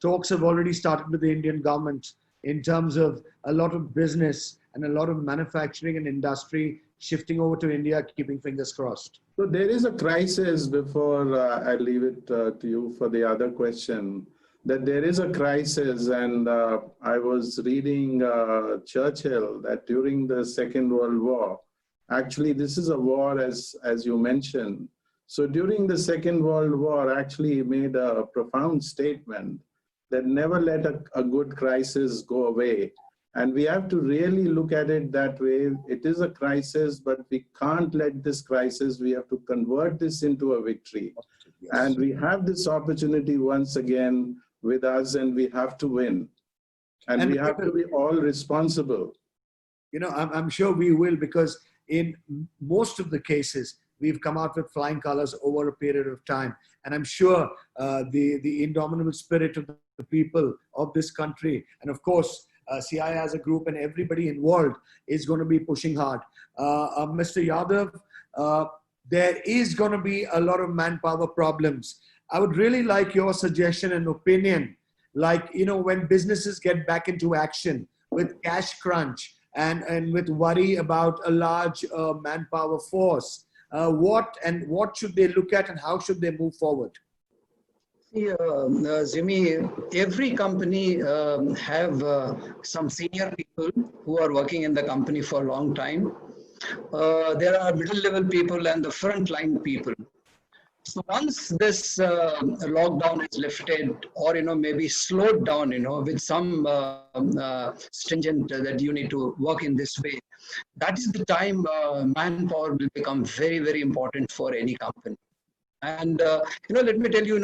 talks have already started with the Indian government in terms of a lot of business and a lot of manufacturing and industry shifting over to India, keeping fingers crossed. So there is a crisis before I leave it to you for the other question, that there is a crisis, and I was reading Churchill that during the Second World War, actually this is a war as you mentioned. So during the Second World War, actually he made a profound statement that never let a good crisis go away. And we have to really look at it that way. It is a crisis, but we can't let this crisis, we have to convert this into a victory. Yes. And we have this opportunity once again with us, and we have to win. And we have to be all responsible. You know, I'm sure we will, because in most of the cases, we've come out with flying colors over a period of time. And I'm sure the indomitable spirit of the people of this country, and of course, CI as a group and everybody involved is going to be pushing hard. Mr. Yadav, there is going to be a lot of manpower problems. I would really like your suggestion and opinion, like, you know, when businesses get back into action with cash crunch and with worry about a large manpower force, what should they look at and how should they move forward? Yeah, Zimi, every company have some senior people who are working in the company for a long time. There are middle level people and the frontline people. So once this lockdown is lifted, or maybe slowed down, with some stringent that you need to work in this way, that is the time manpower will become very, very important for any company. And let me tell you,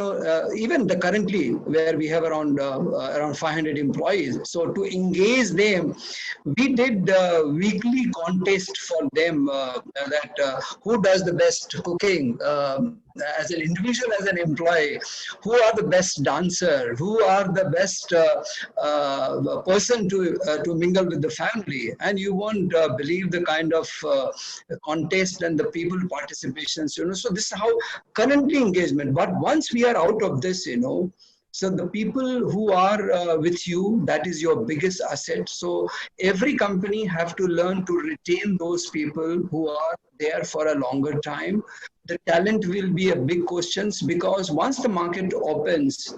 even currently where we have around 500 employees, so to engage them, we did weekly contest for them that who does the best cooking. As an individual, as an employee, who are the best dancer, who are the best person to mingle with the family, and you won't believe the kind of contest and the people participations. So this is how currently engagement. But once we are out of this, so the people who are with you, that is your biggest asset. So every company have to learn to retain those people who are there for a longer time. The talent will be a big question, because once the market opens,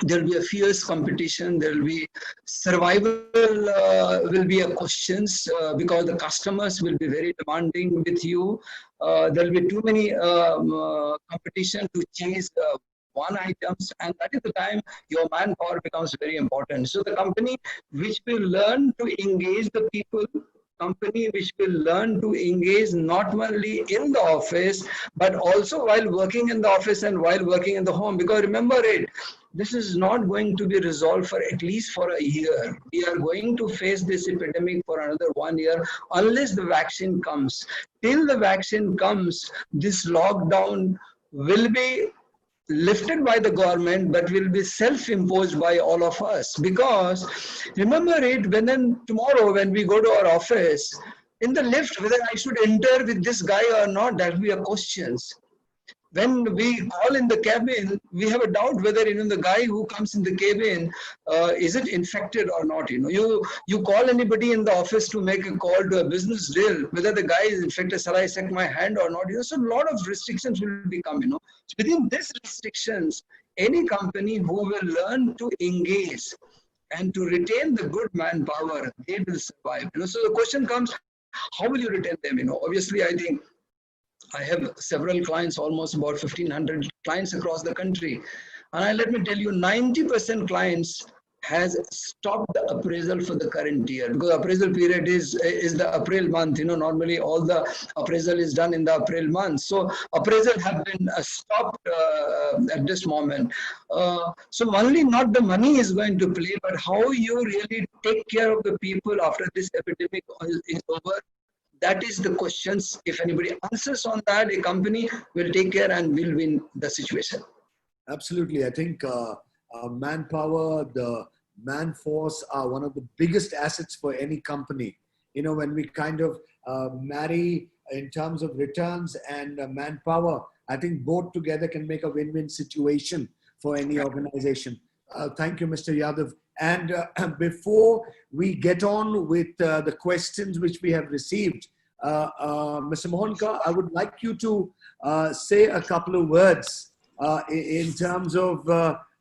there will be a fierce competition. There will be survival will be a questions because the customers will be very demanding with you. There will be too many competition to chase one items, and that is the time your manpower becomes very important. So the company which will learn to engage the people, company which will learn to engage not only in the office, but also while working in the office and while working in the home. Because remember it, this is not going to be resolved for at least for a year. We are going to face this epidemic for another 1 year unless the vaccine comes. Till the vaccine comes, this lockdown will be lifted by the government, but will be self-imposed by all of us. Because remember it, when tomorrow when we go to our office, in the lift, whether I should enter with this guy or not, that will be a question. When we call in the cabin, we have a doubt whether the guy who comes in the cabin is it infected or not. You call anybody in the office to make a call to a business deal, whether the guy is infected, shall I shake my hand or not. So a lot of restrictions will become. So within these restrictions, any company who will learn to engage and to retain the good manpower, they will survive. So the question comes, how will you retain them? Obviously, I think I have several clients, almost about 1,500 clients across the country. And let me tell you, 90% clients has stopped the appraisal for the current year, because appraisal period is the April month. Normally all the appraisal is done in the April month. So appraisal have been stopped at this moment. So only not the money is going to play, but how you really take care of the people after this epidemic is over. That is the questions. If anybody answers on that, a company will take care and will win the situation. Absolutely. I think manpower, the man force are one of the biggest assets for any company. When we kind of marry in terms of returns and manpower, I think both together can make a win-win situation for any organization. Thank you, Mr. Yadav. And before we get on with the questions which we have received Mr. Mohanka, I would like you to say a couple of words in terms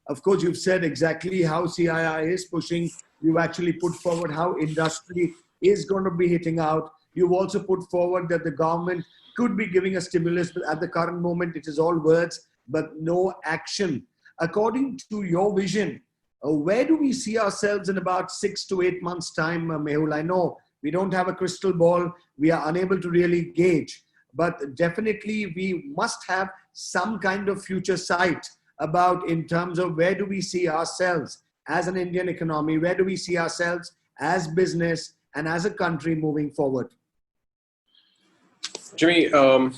of course, you've said exactly how CII is pushing. You've actually put forward how industry is going to be hitting out. You've also put forward that the government could be giving a stimulus, but at the current moment, it is all words, but no action. According to your vision, where do we see ourselves in about 6 to 8 months' time, Mehul? I know we don't have a crystal ball. We are unable to really gauge, but definitely we must have some kind of future sight about in terms of where do we see ourselves as an Indian economy, where do we see ourselves as business and as a country moving forward? Jimmy, I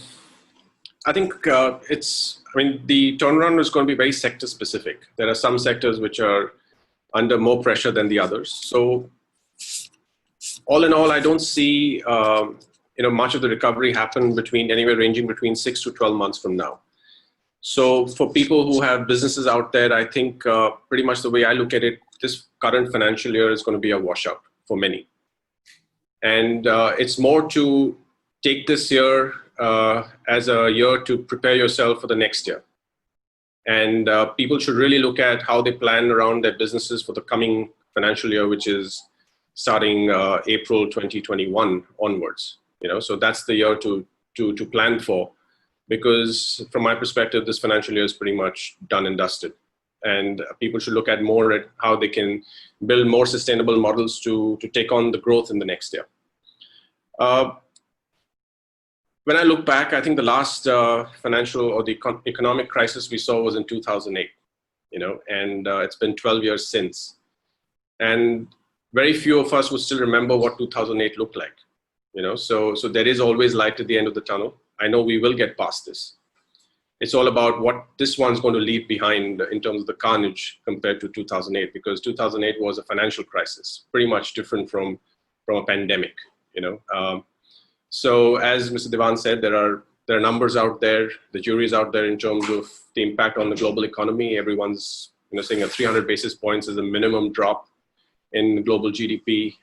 think the turnaround is going to be very sector specific. There are some sectors which are under more pressure than the others. So all in all, I don't see much of the recovery happen anywhere ranging between 6 to 12 months from now. So for people who have businesses out there, I think pretty much the way I look at it, this current financial year is going to be a washout for many. And it's more to take this year as a year to prepare yourself for the next year. And people should really look at how they plan around their businesses for the coming financial year, which is starting April 2021 onwards. So that's the year to plan for. Because from my perspective, this financial year is pretty much done and dusted. And people should look at more at how they can build more sustainable models to take on the growth in the next year. When I look back, I think the last financial or the economic crisis we saw was in 2008, and it's been 12 years since. And very few of us would still remember what 2008 looked like, so there is always light at the end of the tunnel. I know we will get past this. It's all about what this one's going to leave behind in terms of the carnage compared to 2008, because 2008 was a financial crisis, pretty much different from a pandemic, So as Mr. Devan said, there are numbers out there, the jury's out there in terms of the impact on the global economy. Everyone's saying a 300 basis points is a minimum drop in global GDP.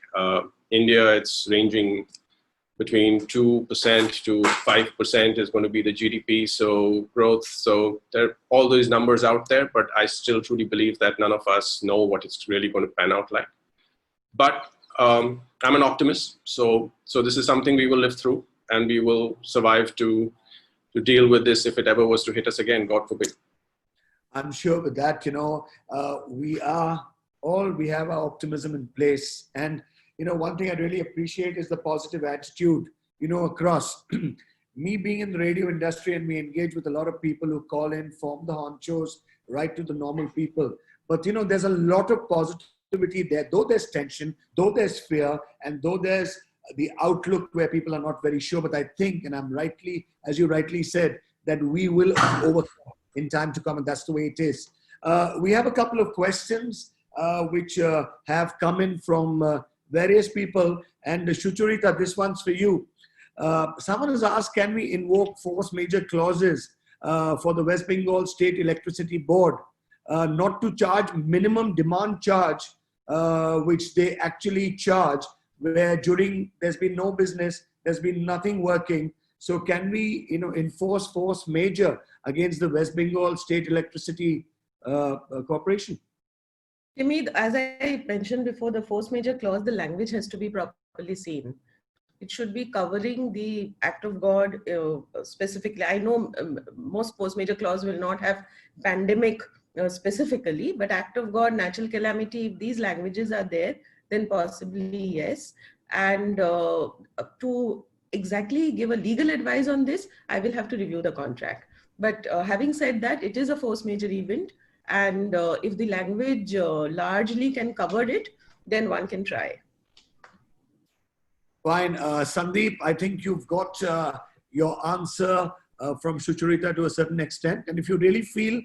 India, it's ranging between 2% to 5% is going to be the GDP, so growth. So there are all these numbers out there, but I still truly believe that none of us know what it's really going to pan out like. But I'm an optimist, so this is something we will live through, and we will survive to deal with this if it ever was to hit us again, God forbid. I'm sure with that, we have our optimism in place. And one thing I really appreciate is the positive attitude, across. Me being in the radio industry, and we engage with a lot of people who call in, form the honchos, right to the normal people. But, there's a lot of positivity there, though there's tension, though there's fear, and though there's the outlook where people are not very sure. But I think, and as you rightly said, that we will overcome in time to come, and that's the way it is. We have a couple of questions which have come in from various people, and Shucharita, this one's for you. Someone has asked, can we invoke force majeure clauses for the West Bengal State Electricity Board not to charge minimum demand charge, which they actually charge, where during there's been no business, there's been nothing working. So can we, enforce force majeure against the West Bengal State Electricity Corporation? Jimmy, as I mentioned before, the force majeure clause, the language has to be properly seen. It should be covering the act of God specifically. I know most force majeure clause will not have pandemic specifically, but act of God, natural calamity, if these languages are there, then possibly yes. And to exactly give a legal advice on this, I will have to review the contract. But having said that, it is a force majeure event. And if the language largely can cover it, then one can try. Fine. Sandeep, I think you've got your answer from Shucharita to a certain extent. And if you really feel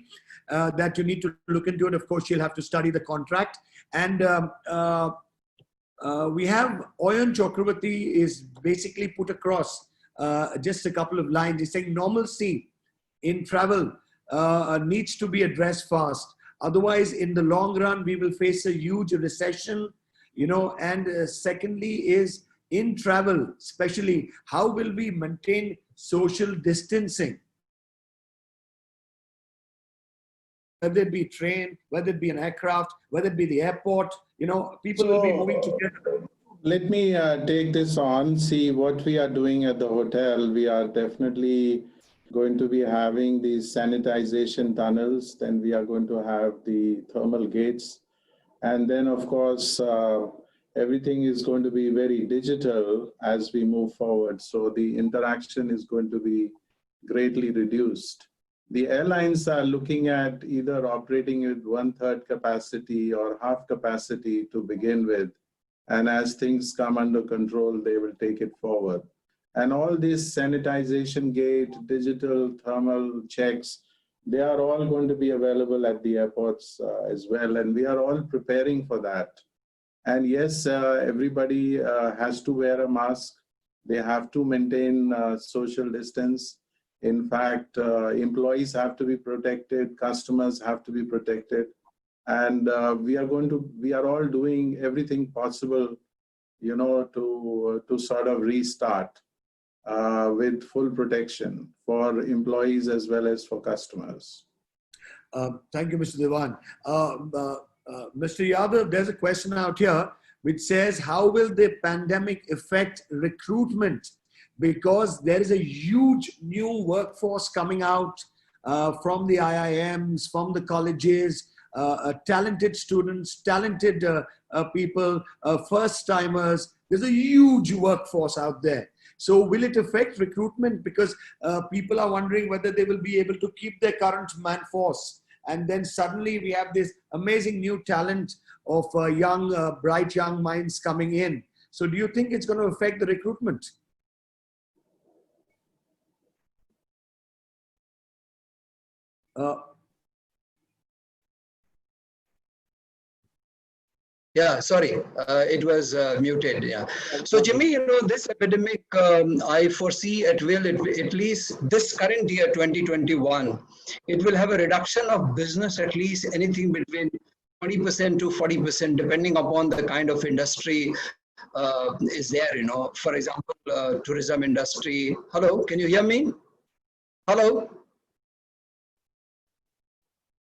that you need to look into it, of course, you'll have to study the contract. And we have Oyan Chakravarti is basically put across just a couple of lines. He's saying normalcy in travel needs to be addressed fast. Otherwise, in the long run, we will face a huge recession, and secondly is in travel, especially, how will we maintain social distancing? Whether it be train, whether it be an aircraft, whether it be the airport, people will be moving together. Let me take this on. See what we are doing at the hotel. We are definitely going to be having these sanitization tunnels. Then we are going to have the thermal gates. And then, of course, everything is going to be very digital as we move forward. So the interaction is going to be greatly reduced. The airlines are looking at either operating with 1/3 capacity or half capacity to begin with. And as things come under control, they will take it forward. And all this sanitization gate, digital thermal checks, they are all going to be available at the airports as well. And we are all preparing for that. And yes, everybody has to wear a mask. They have to maintain social distance. In fact, employees have to be protected, customers have to be protected. And we are all doing everything possible, to sort of restart with full protection for employees as well as for customers. Thank you, Mr. Dewan. Mr. Yadav, there's a question out here which says, how will the pandemic affect recruitment? Because there is a huge new workforce coming out from the IIMs, from the colleges, talented students, talented people, first-timers. There's a huge workforce out there. So will it affect recruitment? Because people are wondering whether they will be able to keep their current manforce. And then suddenly we have this amazing new talent of young, bright young minds coming in. So do you think it's going to affect the recruitment? Yeah, sorry, it was muted. Yeah. So, Jimmy, this epidemic, I foresee at least this current year, 2021, it will have a reduction of business at least anything between 20% to 40%, depending upon the kind of industry is there. For example, tourism industry. Hello, can you hear me? Hello.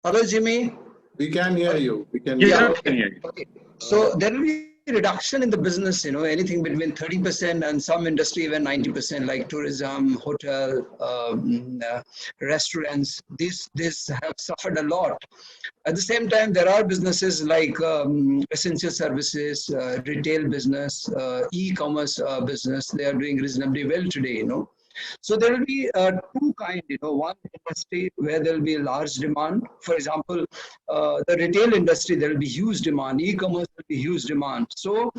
Hello, Jimmy. We can hear you. We can hear you. Okay. So there will be a reduction in the business, anything between 30% and some industry even 90%, like tourism, hotel, restaurants. These have suffered a lot. At the same time, there are businesses like essential services, retail business, e-commerce business. They are doing reasonably well today, So there will be two kinds, one industry where there will be large demand. For example, the retail industry, there will be huge demand. E-commerce will be huge demand. So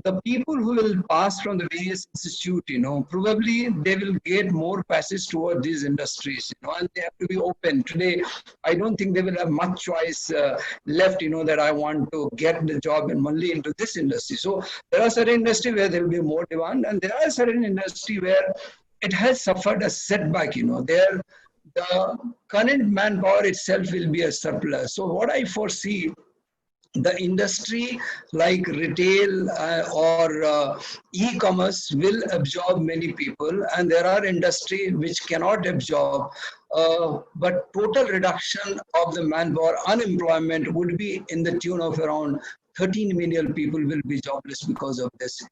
the people who will pass from the various institutes, probably they will get more passage toward these industries, and they have to be open. Today, I don't think they will have much choice left, that I want to get the job and only into this industry. So there are certain industry where there will be more demand, and there are certain industry where it has suffered a setback, there the current manpower itself will be a surplus. So what I foresee, the industry like retail or e-commerce will absorb many people, and there are industry which cannot absorb, but total reduction of the manpower, unemployment would be in the tune of around 13 million people will be jobless because of this.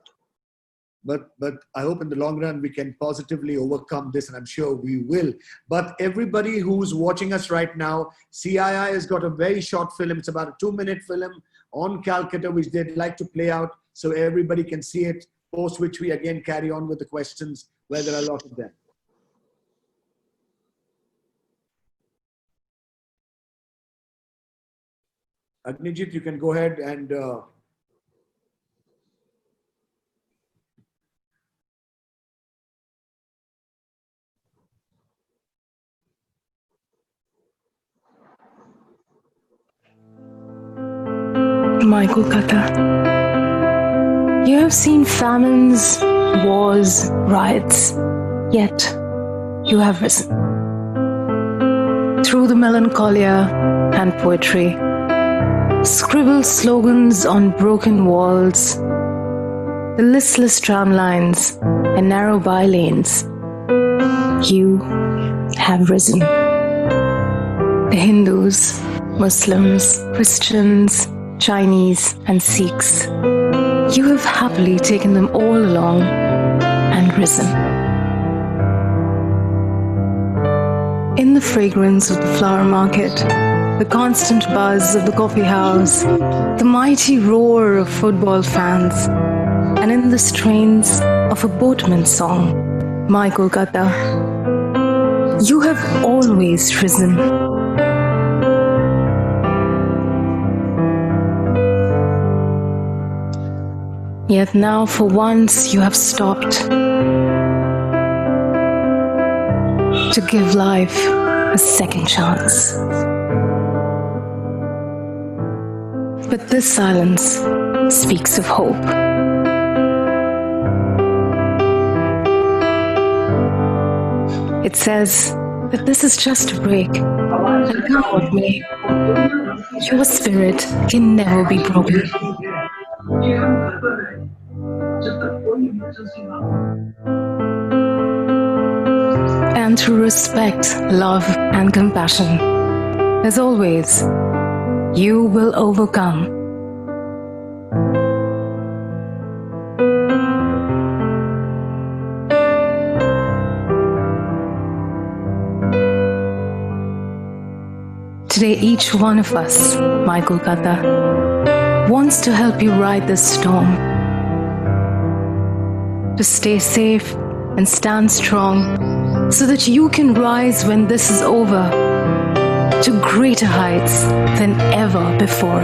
But I hope in the long run we can positively overcome this, and I'm sure we will. But everybody who's watching us right now, CII has got a very short film. It's about a 2-minute film on Calcutta, which they'd like to play out so everybody can see it, post which we again carry on with the questions where there are a lot of them. Agnijit, you can go ahead and... My Kolkata. You have seen famines, wars, riots, yet you have risen. Through the melancholia and poetry, scribble slogans on broken walls, the listless tram lines and narrow by lanes, you have risen. The Hindus, Muslims, Christians, Chinese, and Sikhs, you have happily taken them all along and risen. In the fragrance of the flower market, the constant buzz of the coffee house, the mighty roar of football fans, and in the strains of a boatman's song, My Kolkata, you have always risen. Yet now for once you have stopped to give life a second chance. But this silence speaks of hope. It says that this is just a break, and come what may, your spirit can never be broken. And through respect, love, and compassion, as always, you will overcome. Today, each one of us, my Kolkata, wants to help you ride this storm, to stay safe and stand strong so that you can rise when this is over to greater heights than ever before.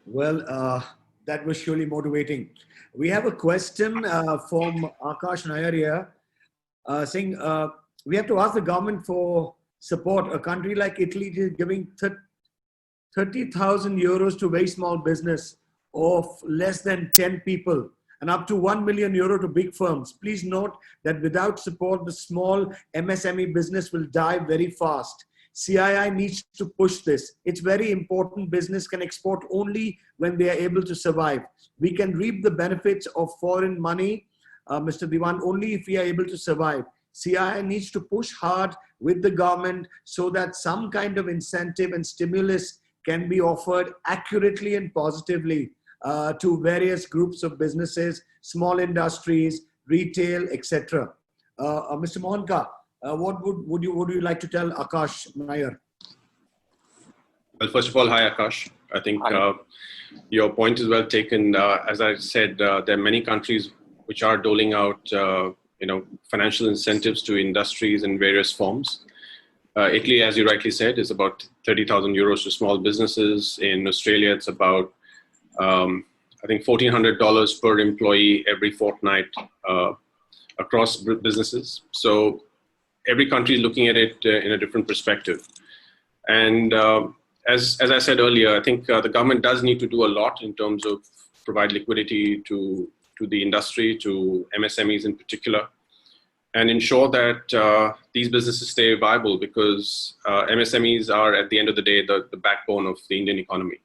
Well, that was surely motivating. We have a question from Akash Nair here saying we have to ask the government for support. A country like Italy is giving 30,000 euros to very small business of less than 10 people and up to 1 million euro to big firms. Please note that without support, the small MSME business will die very fast. CII needs to push this. It's very important. Business can export only when they are able to survive. We can reap the benefits of foreign money, Mr. Diwan, only if we are able to survive. CII needs to push hard with the government so that some kind of incentive and stimulus can be offered accurately and positively to various groups of businesses, small industries, retail, etc. Mr. Mohanka, what would you like to tell Akash Nair? Well, first of all, hi Akash. I think your point is well taken. As I said, there are many countries which are doling out financial incentives to industries in various forms. Italy, as you rightly said, is about 30,000 euros to small businesses. In Australia, it's about, I think, $1,400 per employee every fortnight across businesses. So every country is looking at it in a different perspective. And as I said earlier, I think the government does need to do a lot in terms of provide liquidity to the industry, to MSMEs in particular, and ensure that these businesses stay viable, because MSMEs are, at the end of the day, the backbone of the Indian economy,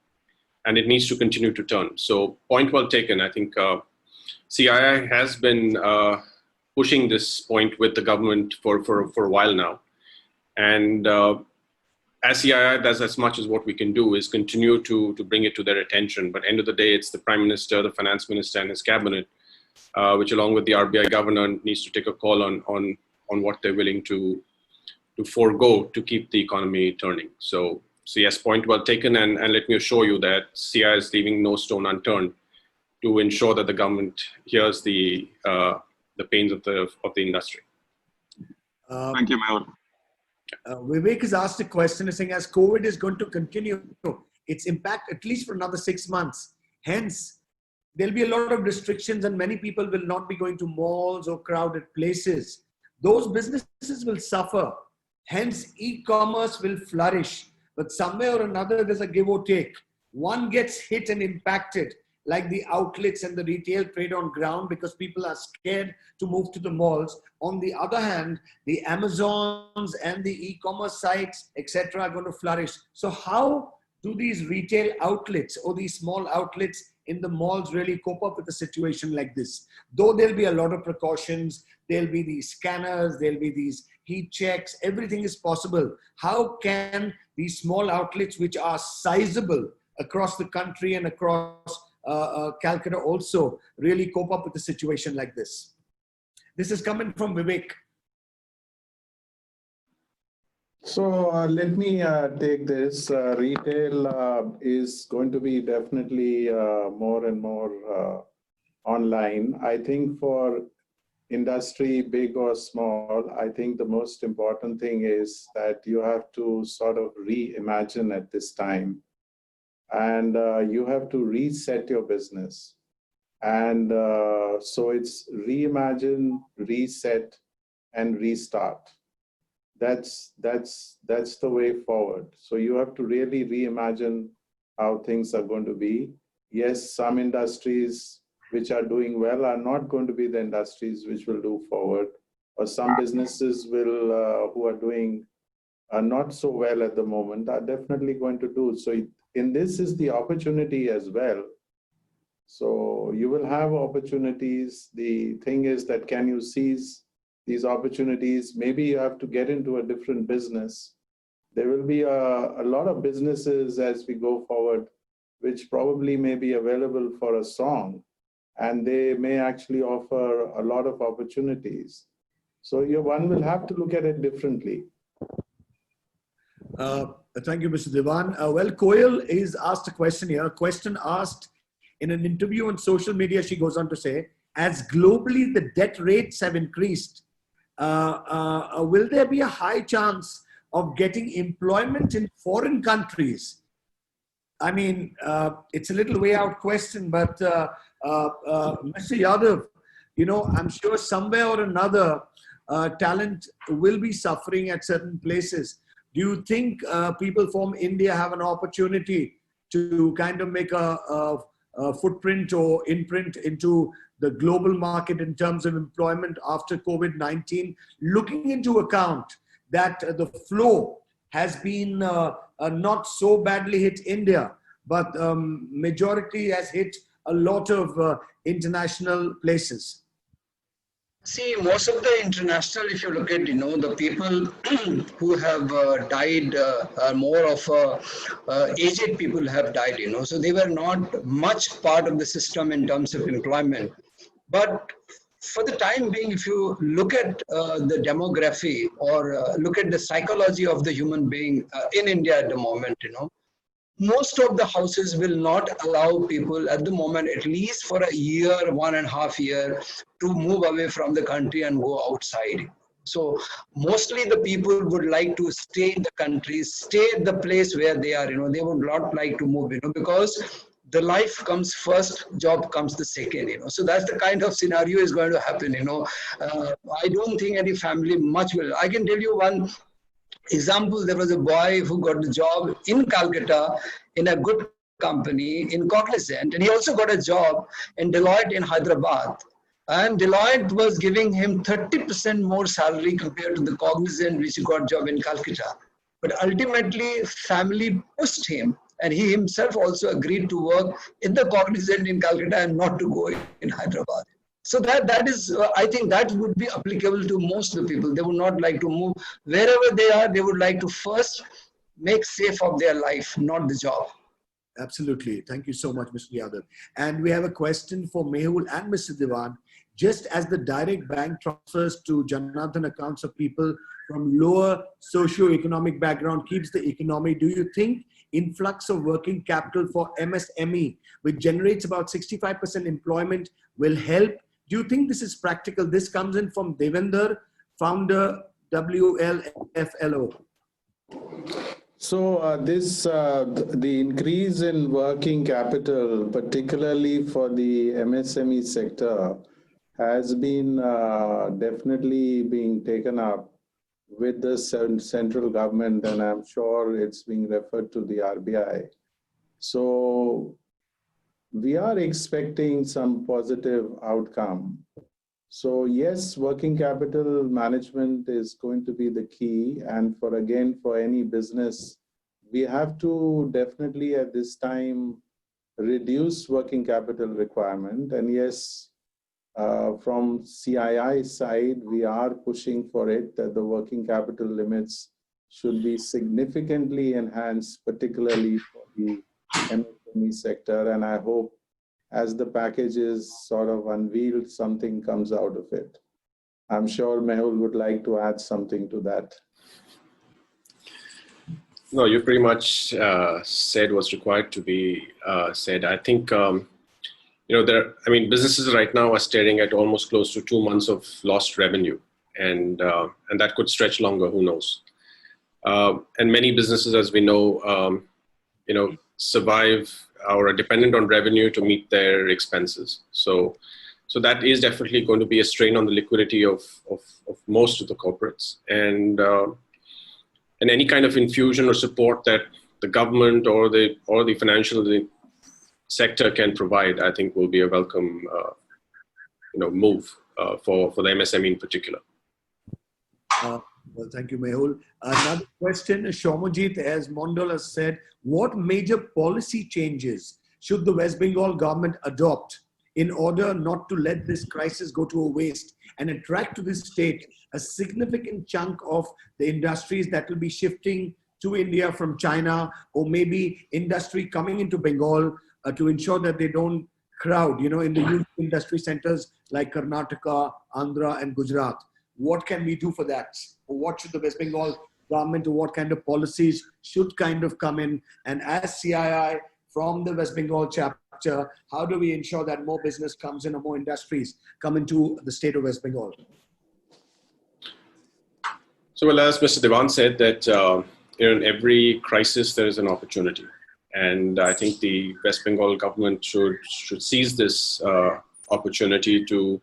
and it needs to continue to turn. So point well taken. I think CII has been pushing this point with the government for a while now. And as CII does as much as what we can do is continue to bring it to their attention. But end of the day, it's the Prime Minister, the Finance Minister and his cabinet, which along with the RBI governor needs to take a call on what they're willing to forego to keep the economy turning. So yes, point well taken. And let me assure you that CII is leaving no stone unturned to ensure that the government hears the pains of the industry. Thank you, Mayur. Vivek has asked a question saying, as COVID is going to continue its impact at least for another 6 months, hence there'll be a lot of restrictions and many people will not be going to malls or crowded places. Those businesses will suffer. Hence, e-commerce will flourish. But somewhere or another, there's a give or take. One gets hit and impacted. like the outlets and the retail trade on ground because people are scared to move to the malls. On the other hand, the Amazons and the e-commerce sites, etc., are going to flourish. So how do these retail outlets or these small outlets in the malls really cope up with a situation like this? Though there'll be a lot of precautions, there'll be these scanners, there'll be these heat checks, everything is possible. How can these small outlets, which are sizable across the country and across Calcutta also, really cope up with a situation like this? This is coming from Vivek. So let me take this. Retail is going to be definitely more and more online. I think for industry, big or small, I think the most important thing is that you have to sort of reimagine at this time. And you have to reset your business. And so it's reimagine, reset, and restart. That's the way forward. So you have to really reimagine how things are going to be. Yes, some industries which are doing well are not going to be the industries which will do forward, or some businesses will who are doing not so well at the moment are definitely going to do. So in this is the opportunity as well. So you will have opportunities. The thing is that can you seize these opportunities? Maybe you have to get into a different business. There will be a lot of businesses as we go forward, which probably may be available for a song, and they may actually offer a lot of opportunities. So one will have to look at it differently. Thank you, Mr. Diwan. Well, Koyal is asked a question here. A question asked in an interview on social media. She goes on to say, as globally the debt rates have increased, will there be a high chance of getting employment in foreign countries? I mean, it's a little way out question, but Mr. Yadav, you know, I'm sure somewhere or another, talent will be suffering at certain places. Do you think people from India have an opportunity to kind of make a footprint or imprint into the global market in terms of employment after COVID-19, looking into account that the flow has been not so badly hit India, but majority has hit a lot of international places? See, most of the international, if you look at, you know, the people who have died are more of aged people have died, you know, so they were not much part of the system in terms of employment. But for the time being, if you look at the demography or look at the psychology of the human being in India at the moment, you know, most of the houses will not allow people at the moment, at least for a year, 1.5 years, to move away from the country and go outside. So mostly the people would like to stay in the country, stay at the place where they are, you know, they would not like to move, you know, because the life comes first, job comes the second, you know. So that's the kind of scenario is going to happen, you know. I don't think any family much will. I can tell you one example. There was a boy who got a job in Calcutta in a good company in Cognizant, and he also got a job in Deloitte in Hyderabad. And Deloitte was giving him 30% more salary compared to the Cognizant, which he got job in Calcutta. But ultimately, family pushed him, and he himself also agreed to work in the Cognizant in Calcutta and not to go in Hyderabad. So that is, I think that would be applicable to most of the people. They would not like to move wherever they are. They would like to first make safe of their life, not the job. Absolutely. Thank you so much, Mr. Yadav. And we have a question for Mehul and Mr. Diwan. Just as the direct bank transfers to Janathan accounts of people from lower socio-economic background keeps the economy, do you think influx of working capital for MSME, which generates about 65% employment, will help? Do you think this is practical? This comes in from Devender, founder, WLFLO. So the increase in working capital, particularly for the MSME sector, has been definitely being taken up with the central government, and I'm sure it's being referred to the RBI. So we are expecting some positive outcome. So yes, working capital management is going to be the key. And for any business, we have to definitely at this time reduce working capital requirement. And yes, from CII side, we are pushing for it that the working capital limits should be significantly enhanced, particularly for the MSME sector. And I hope as the package is sort of unveiled, something comes out of it. I'm sure Mehul would like to add something to that. No, you pretty much said what's required to be said. I think, businesses right now are staring at almost close to 2 months of lost revenue, and that could stretch longer, who knows. And many businesses, as we know, survive or are dependent on revenue to meet their expenses. So that is definitely going to be a strain on the liquidity of most of the corporates. And any kind of infusion or support that the government or the financial sector can provide, I think will be a welcome move for the MSME in particular. Well, thank you, Mehul. Another question, Shomojit, as Mondal has said, what major policy changes should the West Bengal government adopt in order not to let this crisis go to a waste and attract to this state a significant chunk of the industries that will be shifting to India from China, or maybe industry coming into Bengal to ensure that they don't crowd, in the huge industry centers like Karnataka, Andhra, and Gujarat? What can we do for that? Or what should the West Bengal government, or what kind of policies should kind of come in? And as CII from the West Bengal chapter, how do we ensure that more business comes in or more industries come into the state of West Bengal? So, well, as Mr. Devan said, that in every crisis there is an opportunity. And I think the West Bengal government should seize this opportunity to,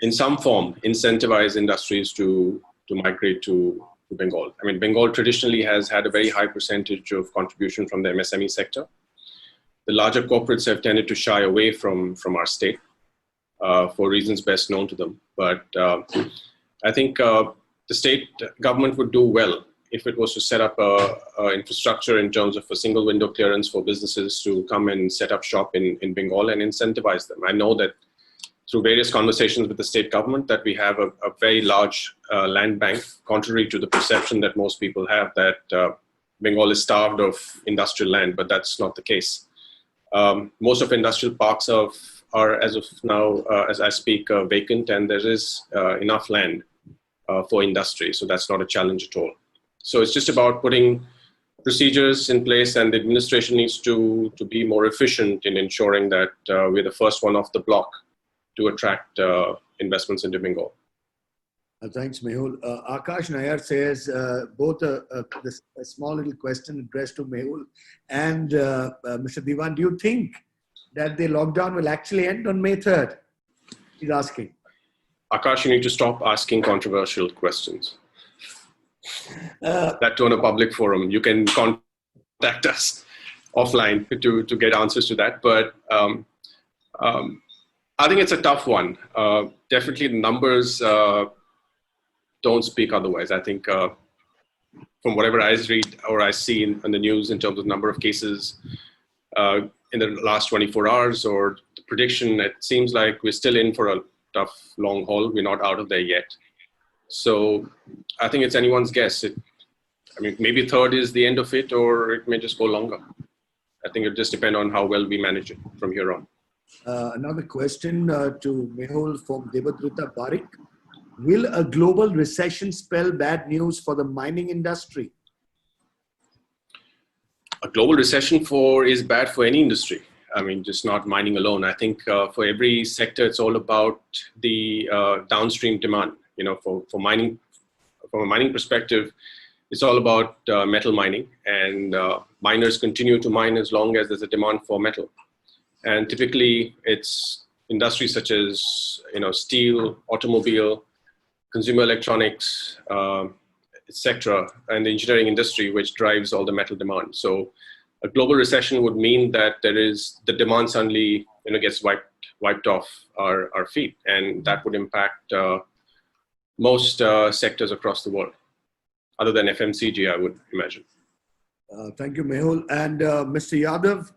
in some form, incentivize industries to migrate to Bengal. I mean, Bengal traditionally has had a very high percentage of contribution from the MSME sector. The larger corporates have tended to shy away from our state for reasons best known to them. But I think the state government would do well if it was to set up a infrastructure in terms of a single window clearance for businesses to come and set up shop in Bengal and incentivize them. I know that through various conversations with the state government that we have a very large land bank, contrary to the perception that most people have that Bengal is starved of industrial land, but that's not the case. Most of industrial parks are as of now, as I speak, vacant, and there is enough land for industry, so that's not a challenge at all. So it's just about putting procedures in place, and the administration needs to be more efficient in ensuring that we're the first one off the block to attract investments into Bengal. Thanks, Mehul. Akash Nair says both a small little question addressed to Mehul and Mr. Diwan. Do you think that the lockdown will actually end on May 3rd? He's asking. Akash, you need to stop asking controversial questions. That on a public forum. You can contact us offline to get answers to that. But I think it's a tough one. Definitely the numbers don't speak otherwise. I think from whatever I read or I see in the news in terms of number of cases in the last 24 hours or the prediction, it seems like we're still in for a tough long haul. We're not out of there yet. So I think it's anyone's guess. Maybe 3rd is the end of it, or it may just go longer. I think it just depends on how well we manage it from here on. Another question to Mehul from Devadruta Barik. Will a global recession spell bad news for the mining industry? A global recession is bad for any industry. Just not mining alone. I think for every sector, it's all about the downstream demand. For mining, from a mining perspective, it's all about metal mining, and miners continue to mine as long as there's a demand for metal. And typically, it's industries such as steel, automobile, consumer electronics, etc., and the engineering industry, which drives all the metal demand. So a global recession would mean that the demand suddenly gets wiped off our feet, and that would impact most sectors across the world, other than FMCG, I would imagine. Thank you, Mehul. And Mr. Yadav,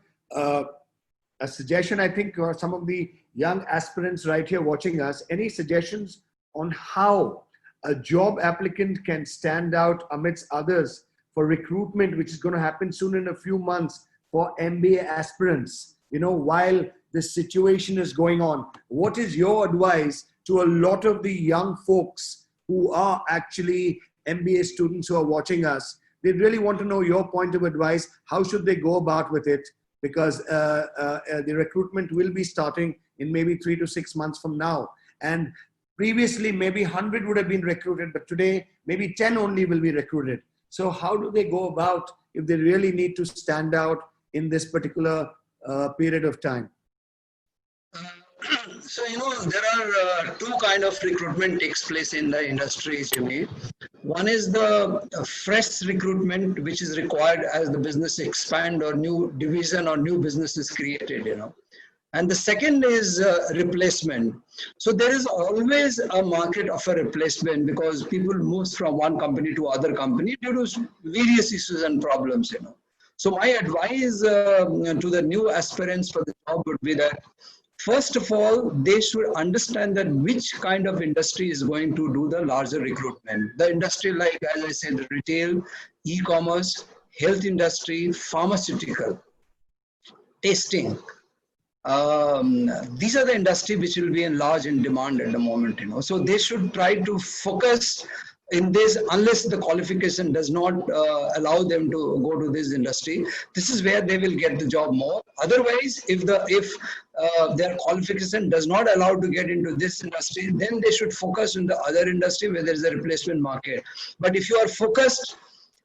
a suggestion, I think, some of the young aspirants right here watching us, any suggestions on how a job applicant can stand out amidst others for recruitment, which is going to happen soon in a few months for MBA aspirants, while this situation is going on? What is your advice to a lot of the young folks who are actually MBA students who are watching us? They really want to know your point of advice. How should they go about with it? Because the recruitment will be starting in maybe 3 to 6 months from now. And previously, maybe 100 would have been recruited, but today, maybe 10 only will be recruited. So how do they go about if they really need to stand out in this particular period of time? So, there are two kind of recruitment takes place in the industry, Jimmy. One is the fresh recruitment, which is required as the business expand or new division or new business is created, And the second is replacement. So there is always a market of a replacement because people move from one company to other company due to various issues and problems, So my advice to the new aspirants for the job would be that, first of all, they should understand that which kind of industry is going to do the larger recruitment. The industry, like, as I said, retail, e-commerce, health industry, pharmaceutical, testing. These are the industry which will be in large in demand at the moment, So they should try to focus in this, unless the qualification does not allow them to go to this industry. This is where they will get the job more. Otherwise, if their qualification does not allow to get into this industry, then they should focus in the other industry where there is a replacement market. But if you are focused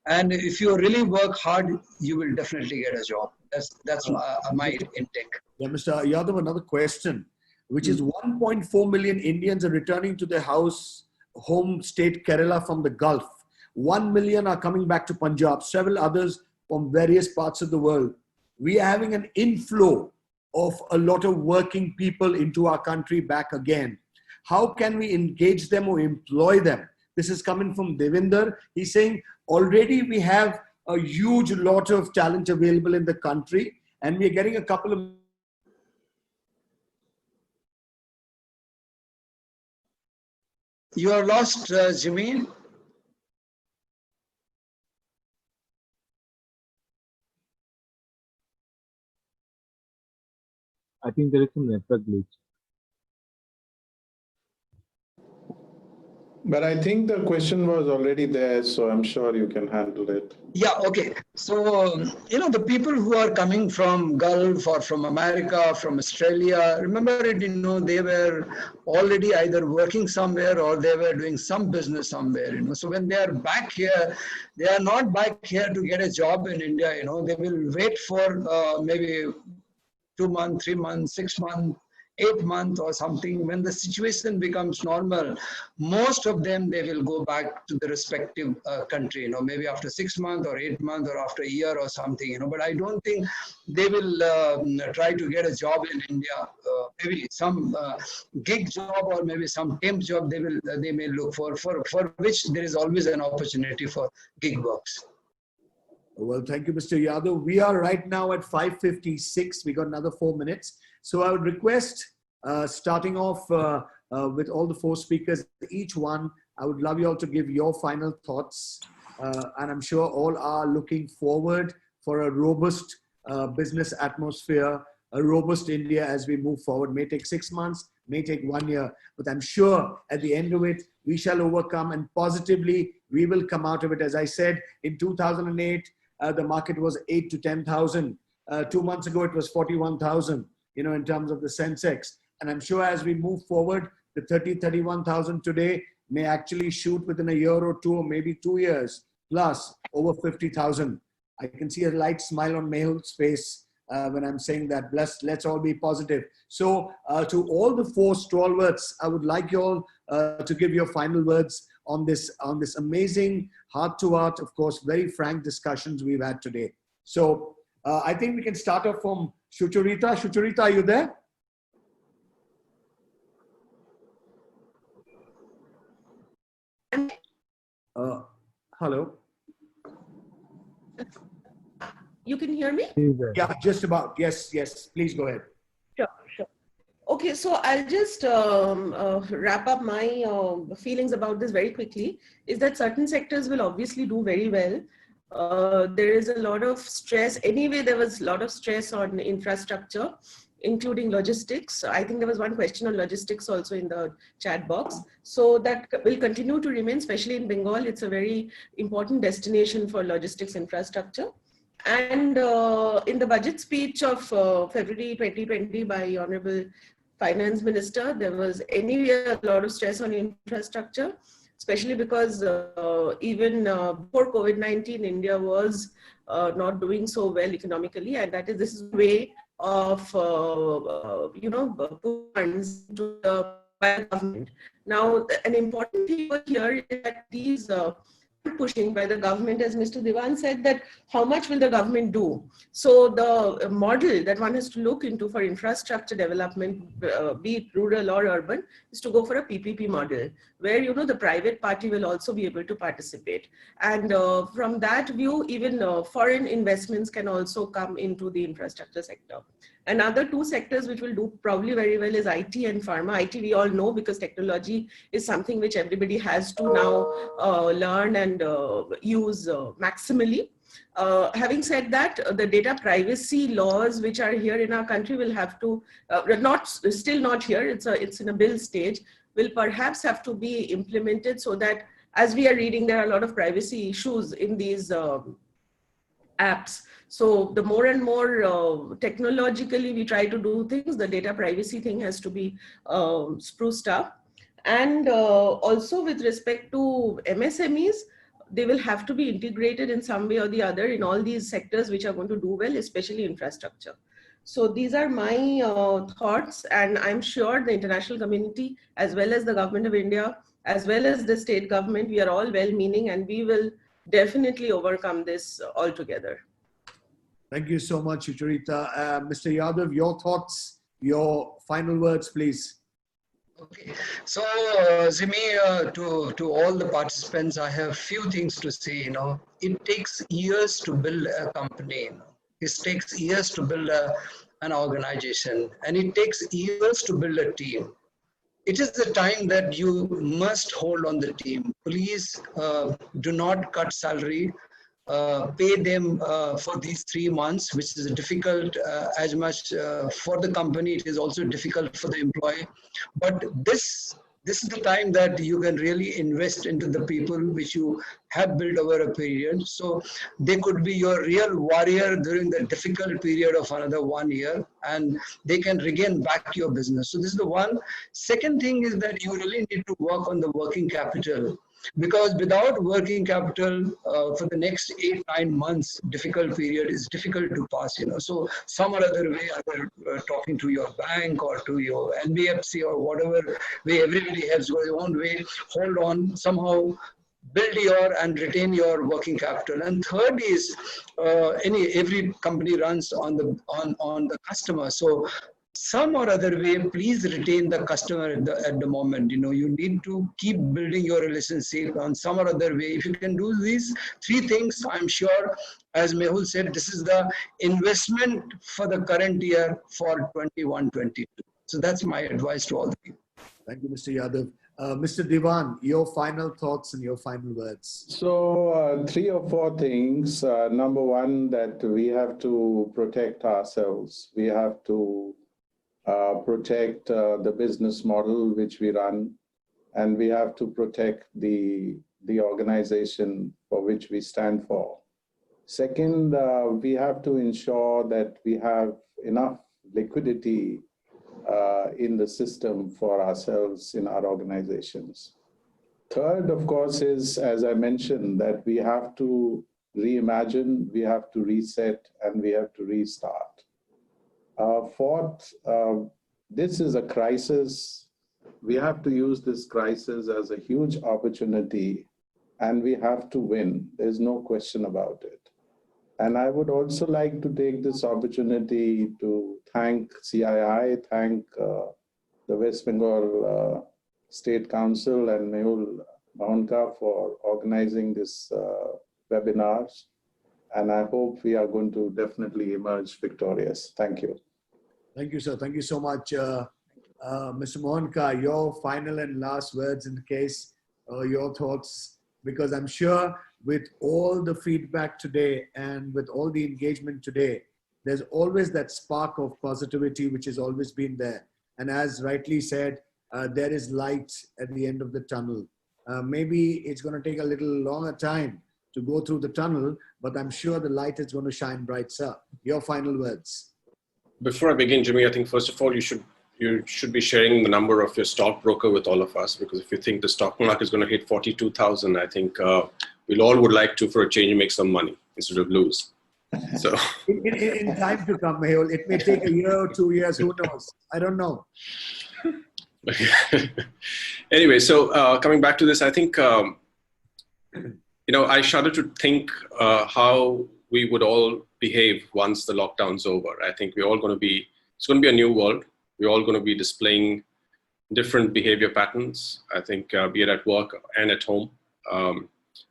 and if you really work hard, you will definitely get a job. That's my intake. Yeah, Mr. Yadav, another question, which is 1.4 million Indians are returning to their home state Kerala from the Gulf. 1 million are coming back to Punjab, several others from various parts of the world. We are having an inflow of a lot of working people into our country back again. How can we engage them or employ them? This is coming from Devinder. He's saying already we have a huge lot of talent available in the country and we're getting a couple of... You are lost, Jimmy. I think there is some network glitch. But I think the question was already there, so I'm sure you can handle it. Yeah, okay. So, the people who are coming from Gulf or from America, from Australia, remember it, they were already either working somewhere or they were doing some business somewhere, So when they are back here, they are not back here to get a job in India, They will wait for maybe 2 months, 3 months, 6 months, 8 months or something. When the situation becomes normal, most of them, they will go back to the respective country, maybe after 6 months or 8 months or after a year or something, But I don't think they will try to get a job in India. Maybe some gig job or maybe some temp job they may look for which there is always an opportunity for gig works. Well, thank you, Mr. Yadav. We are right now at 5:56. We got another 4 minutes. So I would request, starting off with all the 4 speakers, each one, I would love you all to give your final thoughts. And I'm sure all are looking forward for a robust business atmosphere, a robust India as we move forward. May take 6 months, may take 1 year, but I'm sure at the end of it, we shall overcome and positively we will come out of it. As I said, in 2008, the market was 8 to 10,000. 2 months ago, it was 41,000, in terms of the Sensex. And I'm sure as we move forward, the 31,000 today may actually shoot within a year or 2 or maybe 2 years plus over 50,000. I can see a light smile on Mehul's face when I'm saying that. Let's all be positive. So to all the 4 stalwarts, I would like you all to give your final words on this amazing heart-to-heart, of course, very frank discussions we've had today. So I think we can start off from Sucharita. Sucharita, are you there? Hello. You can hear me? Yeah, just about. Yes, yes. Please go ahead. Sure, sure. Okay, so I'll just wrap up my feelings about this very quickly. Is that certain sectors will obviously do very well. There is a lot of stress. Anyway, there was a lot of stress on infrastructure, including logistics. I think there was one question on logistics also in the chat box. So that will continue to remain, especially in Bengal. It's a very important destination for logistics infrastructure. And in the budget speech of February 2020 by Honorable Finance Minister, there was anyway a lot of stress on infrastructure, especially because even before COVID-19, India was not doing so well economically, and this is a way of funds to the government. Now, an important thing here is that these pushing by the government, as Mr. Diwan said, that how much will the government do? So the model that one has to look into for infrastructure development, be it rural or urban, is to go for a PPP model, where the private party will also be able to participate. And from that view, even foreign investments can also come into the infrastructure sector. Another two sectors which will do probably very well is IT and pharma. IT we all know, because technology is something which everybody has to now learn and use maximally. Having said that, the data privacy laws which are here in our country will have to, still not here, it's in a bill stage, will perhaps have to be implemented, so that, as we are reading, there are a lot of privacy issues in these apps. So the more and more technologically we try to do things, the data privacy thing has to be spruced up. And also with respect to MSMEs, they will have to be integrated in some way or the other in all these sectors which are going to do well, especially infrastructure. So these are my thoughts, and I'm sure the international community, as well as the government of India, as well as the state government, we are all well-meaning, and we will definitely overcome this altogether. Thank you so much, Sucharita. Mr. Yadav, your thoughts, your final words, please. Okay, so Zimi, to all the participants, I have few things to say. It takes years to build a company. It takes years to build an organization, and it takes years to build a team. It is the time that you must hold on the team. Please do not cut salary. Pay them for these 3 months, which is difficult as much for the company. It is also difficult for the employee. But this is the time that you can really invest into the people which you have built over a period. So they could be your real warrior during the difficult period of another 1 year, and they can regain back your business. So this is the one. Second thing is that you really need to work on the working capital. Because without working capital for the next 8-9 months, difficult period is difficult to pass. So some or other way, either talking to your bank or to your NBFC or whatever way, everybody has their own way. Hold on, somehow build your and retain your working capital. And third is every company runs on the customer. So some or other way, please retain the customer at the moment. You need to keep building your relationship on some or other way. If you can do these 3 things, I'm sure, as Mehul said, this is the investment for the current year for 21-22. So that's my advice to all the people. Thank you, Mr. Yadav. Mr. Diwan, your final thoughts and your final words. So 3 or 4 things. Number one, that we have to protect ourselves. We have to protect the business model which we run, and we have to protect the organization for which we stand for. Second, we have to ensure that we have enough liquidity in the system for ourselves in our organizations. Third, of course, is, as I mentioned, that we have to reimagine, we have to reset, and we have to restart. Fourth, this is a crisis. We have to use this crisis as a huge opportunity, and we have to win. There's no question about it. And I would also like to take this opportunity to thank CII, thank the West Bengal State Council and Mehul Bhawanka for organizing this webinars. And I hope we are going to definitely emerge victorious. Thank you. Thank you, sir. Thank you so much. Mr. Mohanka, your final and last words in the case, your thoughts, because I'm sure with all the feedback today and with all the engagement today, there's always that spark of positivity which has always been there. And as rightly said, there is light at the end of the tunnel. Maybe it's going to take a little longer time to go through the tunnel, but I'm sure the light is going to shine bright, sir. Your final words. Before I begin, Jimmy, I think first of all, you should be sharing the number of your stockbroker with all of us, because if you think the stock market is going to hit 42,000, I think we'll all would like to, for a change, make some money instead of lose. So in time to come, Mehul, it may take a year or 2 years, who knows? I don't know. Anyway, so coming back to this, I think, I shudder to think how we would all behave once the lockdown's over. I think we're all going to be, it's going to be a new world. We're all going to be displaying different behavior patterns, I think, be it at work and at home.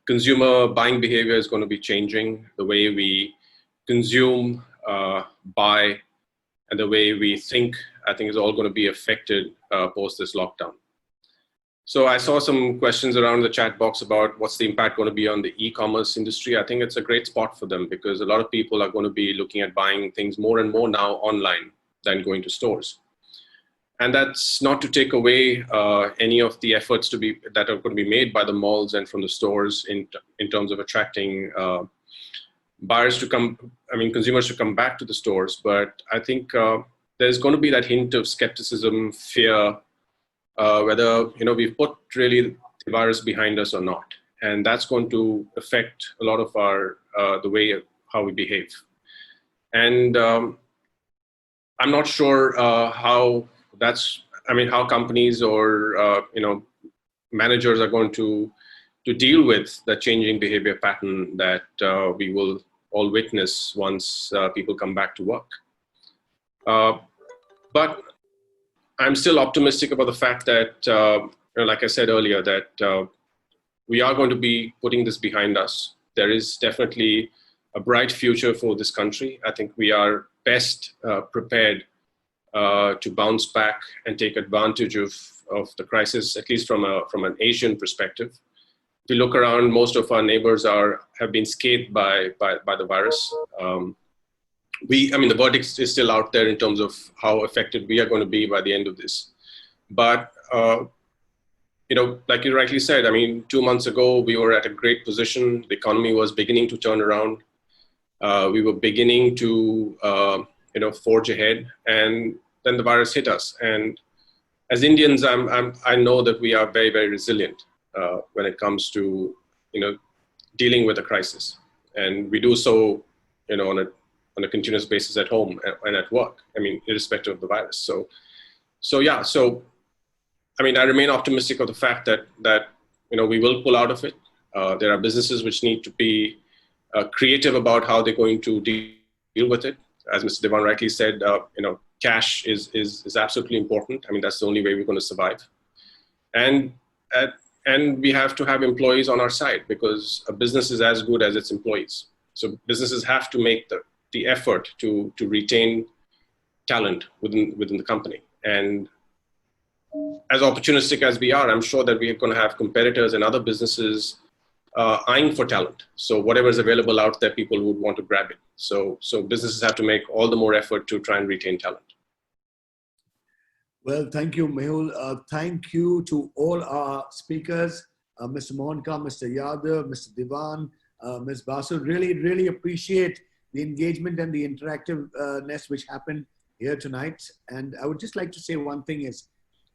Consumer buying behavior is going to be changing. The way we consume, buy, and the way we think, I think is all going to be affected post this lockdown. So I saw some questions around the chat box about what's the impact going to be on the e-commerce industry. I think it's a great spot for them because a lot of people are going to be looking at buying things more and more now online than going to stores. And that's not to take away any of the efforts that are going to be made by the malls and from the stores in terms of attracting buyers to come, consumers to come back to the stores. But I think there's going to be that hint of skepticism, fear, whether we've put really the virus behind us or not, and that's going to affect a lot of our the way of how we behave. And I'm not sure how companies or managers are going to deal with the changing behavior pattern that we will all witness once people come back to work. But I'm still optimistic about the fact that, like I said earlier, that we are going to be putting this behind us. There is definitely a bright future for this country. I think we are best prepared to bounce back and take advantage of the crisis, at least from an Asian perspective. If you look around, most of our neighbors have been scathed by the virus. The verdict is still out there in terms of how affected we are going to be by the end of this. But, like you rightly said, 2 months ago, we were at a great position. The economy was beginning to turn around. We were beginning to, forge ahead. And then the virus hit us. And as Indians, I know that we are very, very resilient when it comes to, dealing with a crisis. And we do so, on a continuous basis at home and at work, irrespective of the virus. I remain optimistic of the fact that we will pull out of it. There are businesses which need to be creative about how they're going to deal with it. As Mr. Devan rightly said, cash is absolutely important. That's the only way we're going to survive. And we have to have employees on our side because a business is as good as its employees. So businesses have to make the effort to retain talent within the company. And as opportunistic as we are, I'm sure that we're going to have competitors and other businesses eyeing for talent. So whatever is available out there, people would want to grab it. So businesses have to make all the more effort to try and retain talent. Well, thank you, Mehul. Thank you to all our speakers, Mr. Mohanka, Mr. Yadav, Mr. Devan, Ms. Basu. Really, really appreciate the engagement and the interactiveness which happened here tonight. And I would just like to say one thing is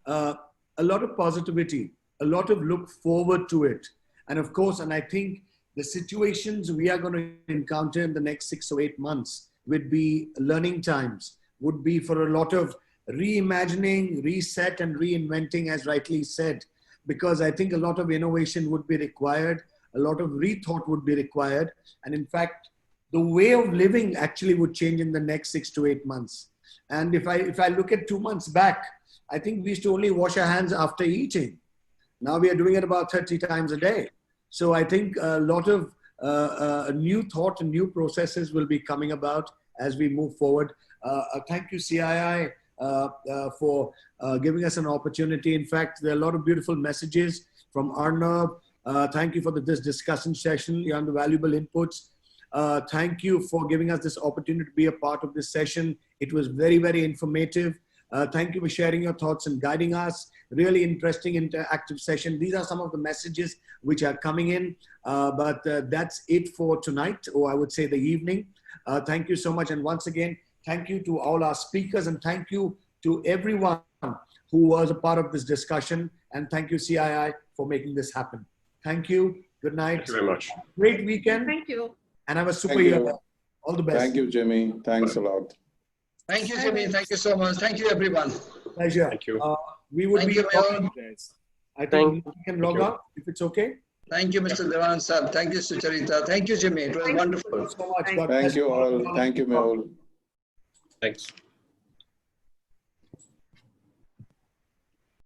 a lot of positivity, a lot of look forward to it. And of course, and I think the situations we are going to encounter in the next 6 or 8 months would be learning times, would be for a lot of reimagining, reset and reinventing, as rightly said, because I think a lot of innovation would be required, a lot of rethought would be required. And in fact, the way of living actually would change in the next 6 to 8 months. And if I look at 2 months back, I think we used to only wash our hands after eating. Now we are doing it about 30 times a day. So I think a lot of new thought and new processes will be coming about as we move forward. Thank you, CII, for giving us an opportunity. In fact, there are a lot of beautiful messages from Arnav. Thank you for this discussion session and the valuable inputs. Thank you for giving us this opportunity to be a part of this session. It was very, very informative. Thank you for sharing your thoughts and guiding us. Really interesting, interactive session. These are some of the messages which are coming in, but that's it for tonight, or I would say the evening. Thank you so much. And once again, thank you to all our speakers, and thank you to everyone who was a part of this discussion. And thank you, CII, for making this happen. Thank you. Good night. Thank you very much. Great weekend. Thank you. And have a super Thank you. year. All the best. Thank you, Jimmy. Thanks a lot. Thank you, Jimmy. Thank you so much. Thank you, everyone. Pleasure. Thank you. We would Thank be you, Mel. I think we can log out if it's okay. Thank you, Mr. Devan sir. Thank you, Sucharita. Thank you, Jimmy. It was wonderful. Thank you so much. God Thank bless you all. Thank you, Mehul. Thanks.